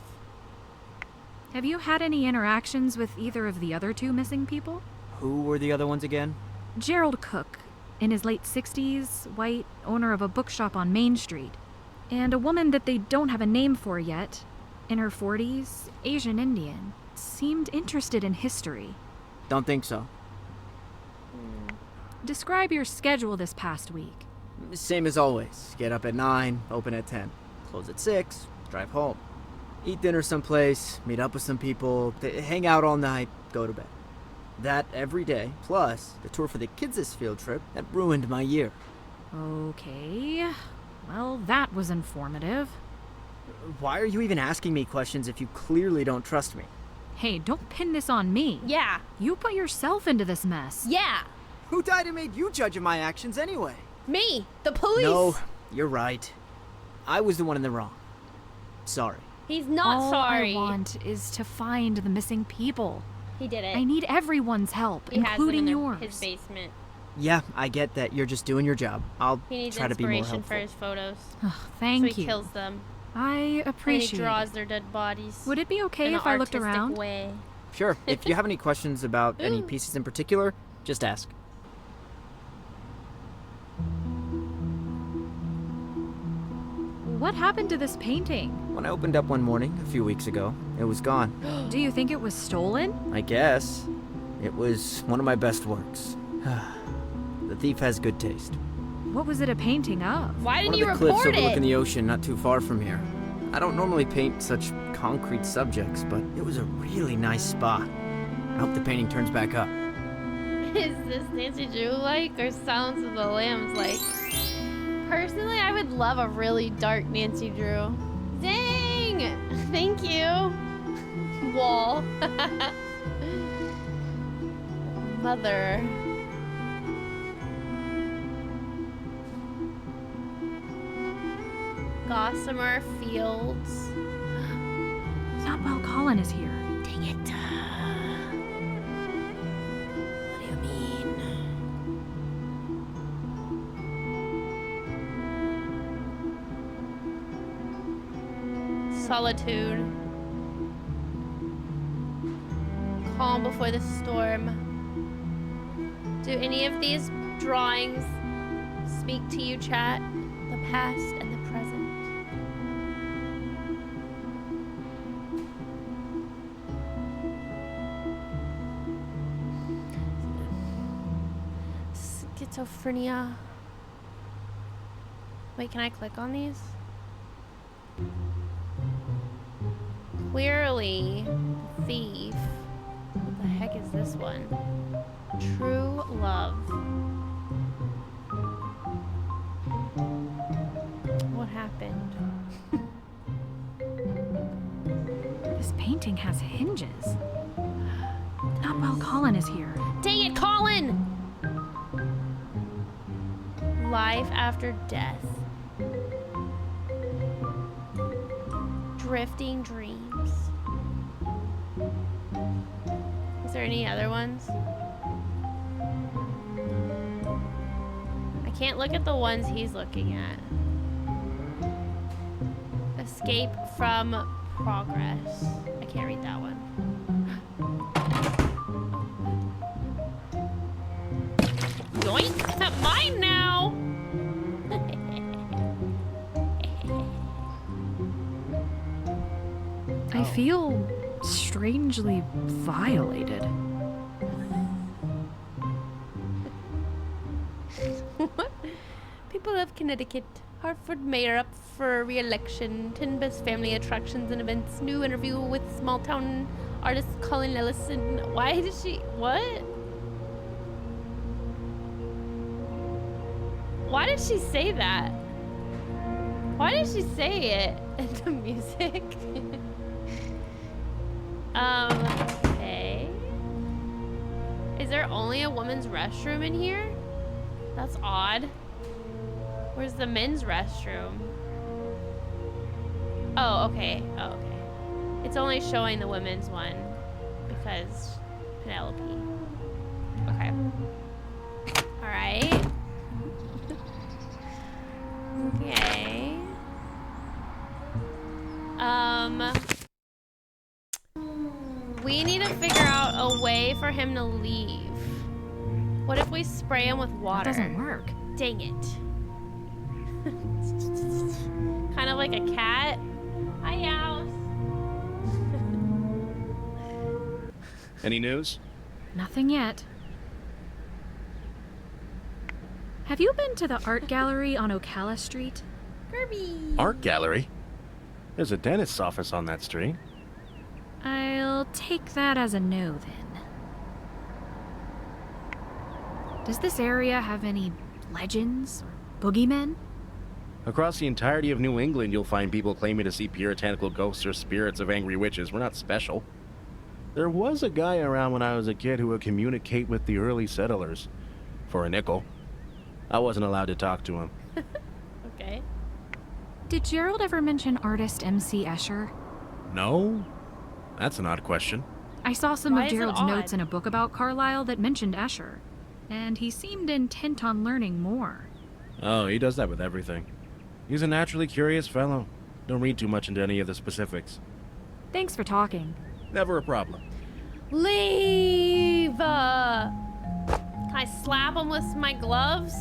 Have you had any interactions with either of the other 2 missing people? Who were the other ones again? Gerald Cook, in his late 60s, white, owner of a bookshop on Main Street. And a woman that they don't have a name for yet, in her 40s, Asian Indian, seemed interested in history. Don't think so. Describe your schedule this past week. Same as always. Get up at 9, open at 10. Close at 6, drive home. Eat dinner someplace, meet up with some people, hang out all night, go to bed. That every day, plus the tour for the kids' field trip that ruined my year. Okay. Well, that was informative. Why are you even asking me questions if you clearly don't trust me? Hey, don't pin this on me. Yeah. You put yourself into this mess. Yeah. Who died and made you judge of my actions anyway? Me. The police. No, you're right. I was the one in the wrong. Sorry. He's not All sorry. I want is to find the missing people. He did it. I need everyone's help, He has them including in yours. his basement. Yeah, I get that. You're just doing your job. I'll He needs try to be more inspiration helpful. for his photos. Ugh, thank so he you. kills them. I And appreciate he draws their dead bodies. Would it be okay in if an I looked artistic around? way. Sure. If you have any questions about any pieces in particular, just ask. What happened to this painting? When I opened up one morning a few weeks ago, it was gone. Do you think it was stolen? I guess. It was one of my best works. The thief has good taste. What was it a painting of? Why One didn't of you the cliffs report overlooking it? the ocean not too far from here. I don't normally paint such concrete subjects, but it was a really nice spot. I hope the painting turns back up. Is this Nancy Drew like or Silence of the Lambs like? Personally, I would love a really dark Nancy Drew. Dang! Thank you. Wall. Mother. Gossamer Fields. Not while Colin is here. Dang it. What do you mean? Solitude. Calm before the storm. Do any of these drawings speak to you, chat? The past and the present. Schizophrenia. Wait, can I click on these? Clearly, thief. What the heck is this one? True love. What happened? This painting has hinges. Not while Colin is here. Dang it, Colin! Life after death. Drifting dreams. Is there any other ones? I can't look at the ones he's looking at. Escape from progress. I can't read that one. Yoink! It's not mine now! I feel strangely violated. What? People of Connecticut. Hartford mayor up for re-election. 10 best family attractions and events. New interview with small town artist Colin Ellison. Why did she... What? Why did she say that? Why did she say it in the music? Okay. Is there only a women's restroom in here? That's odd. Where's the men's restroom? Oh, okay. Oh, okay. It's only showing the women's one because Penelope. Okay. Alright. Okay. We need to figure out a way for him to leave. What if we spray him with water? That doesn't work. Dang it. Kind of like a cat. Hi, House. Any news? Nothing yet. Have you been to the art gallery on Ocala Street? Kirby. Art gallery? There's a dentist's office on that street. I'll take that as a no, then. Does this area have any legends or boogeymen? Across the entirety of New England, you'll find people claiming to see puritanical ghosts or spirits of angry witches. We're not special. There was a guy around when I was a kid who would communicate with the early settlers. For a nickel. I wasn't allowed to talk to him. Okay. Did Gerald ever mention artist M.C. Escher? No? That's an odd question. I saw some Why of is it Gerald's odd? notes in a book about Carlisle that mentioned Escher, and he seemed intent on learning more. Oh, he does that with everything. He's a naturally curious fellow. Don't read too much into any of the specifics. Thanks for talking. Never a problem. Leave! Can I slap him with my gloves?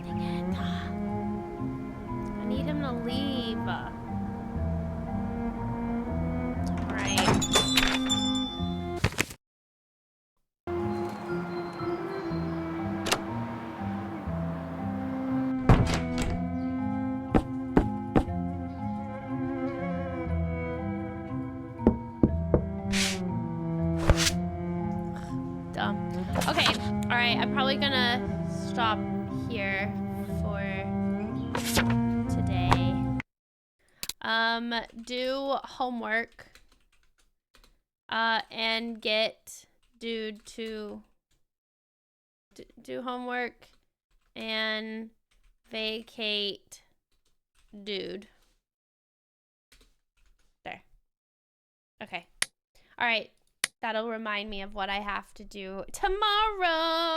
Dang it. I need him to leave. Alright. Dumb. Okay, alright, I'm probably gonna stop here for today. Do homework. And get dude to do homework and vacate dude. There. Okay. Alright. That'll remind me of what I have to do tomorrow.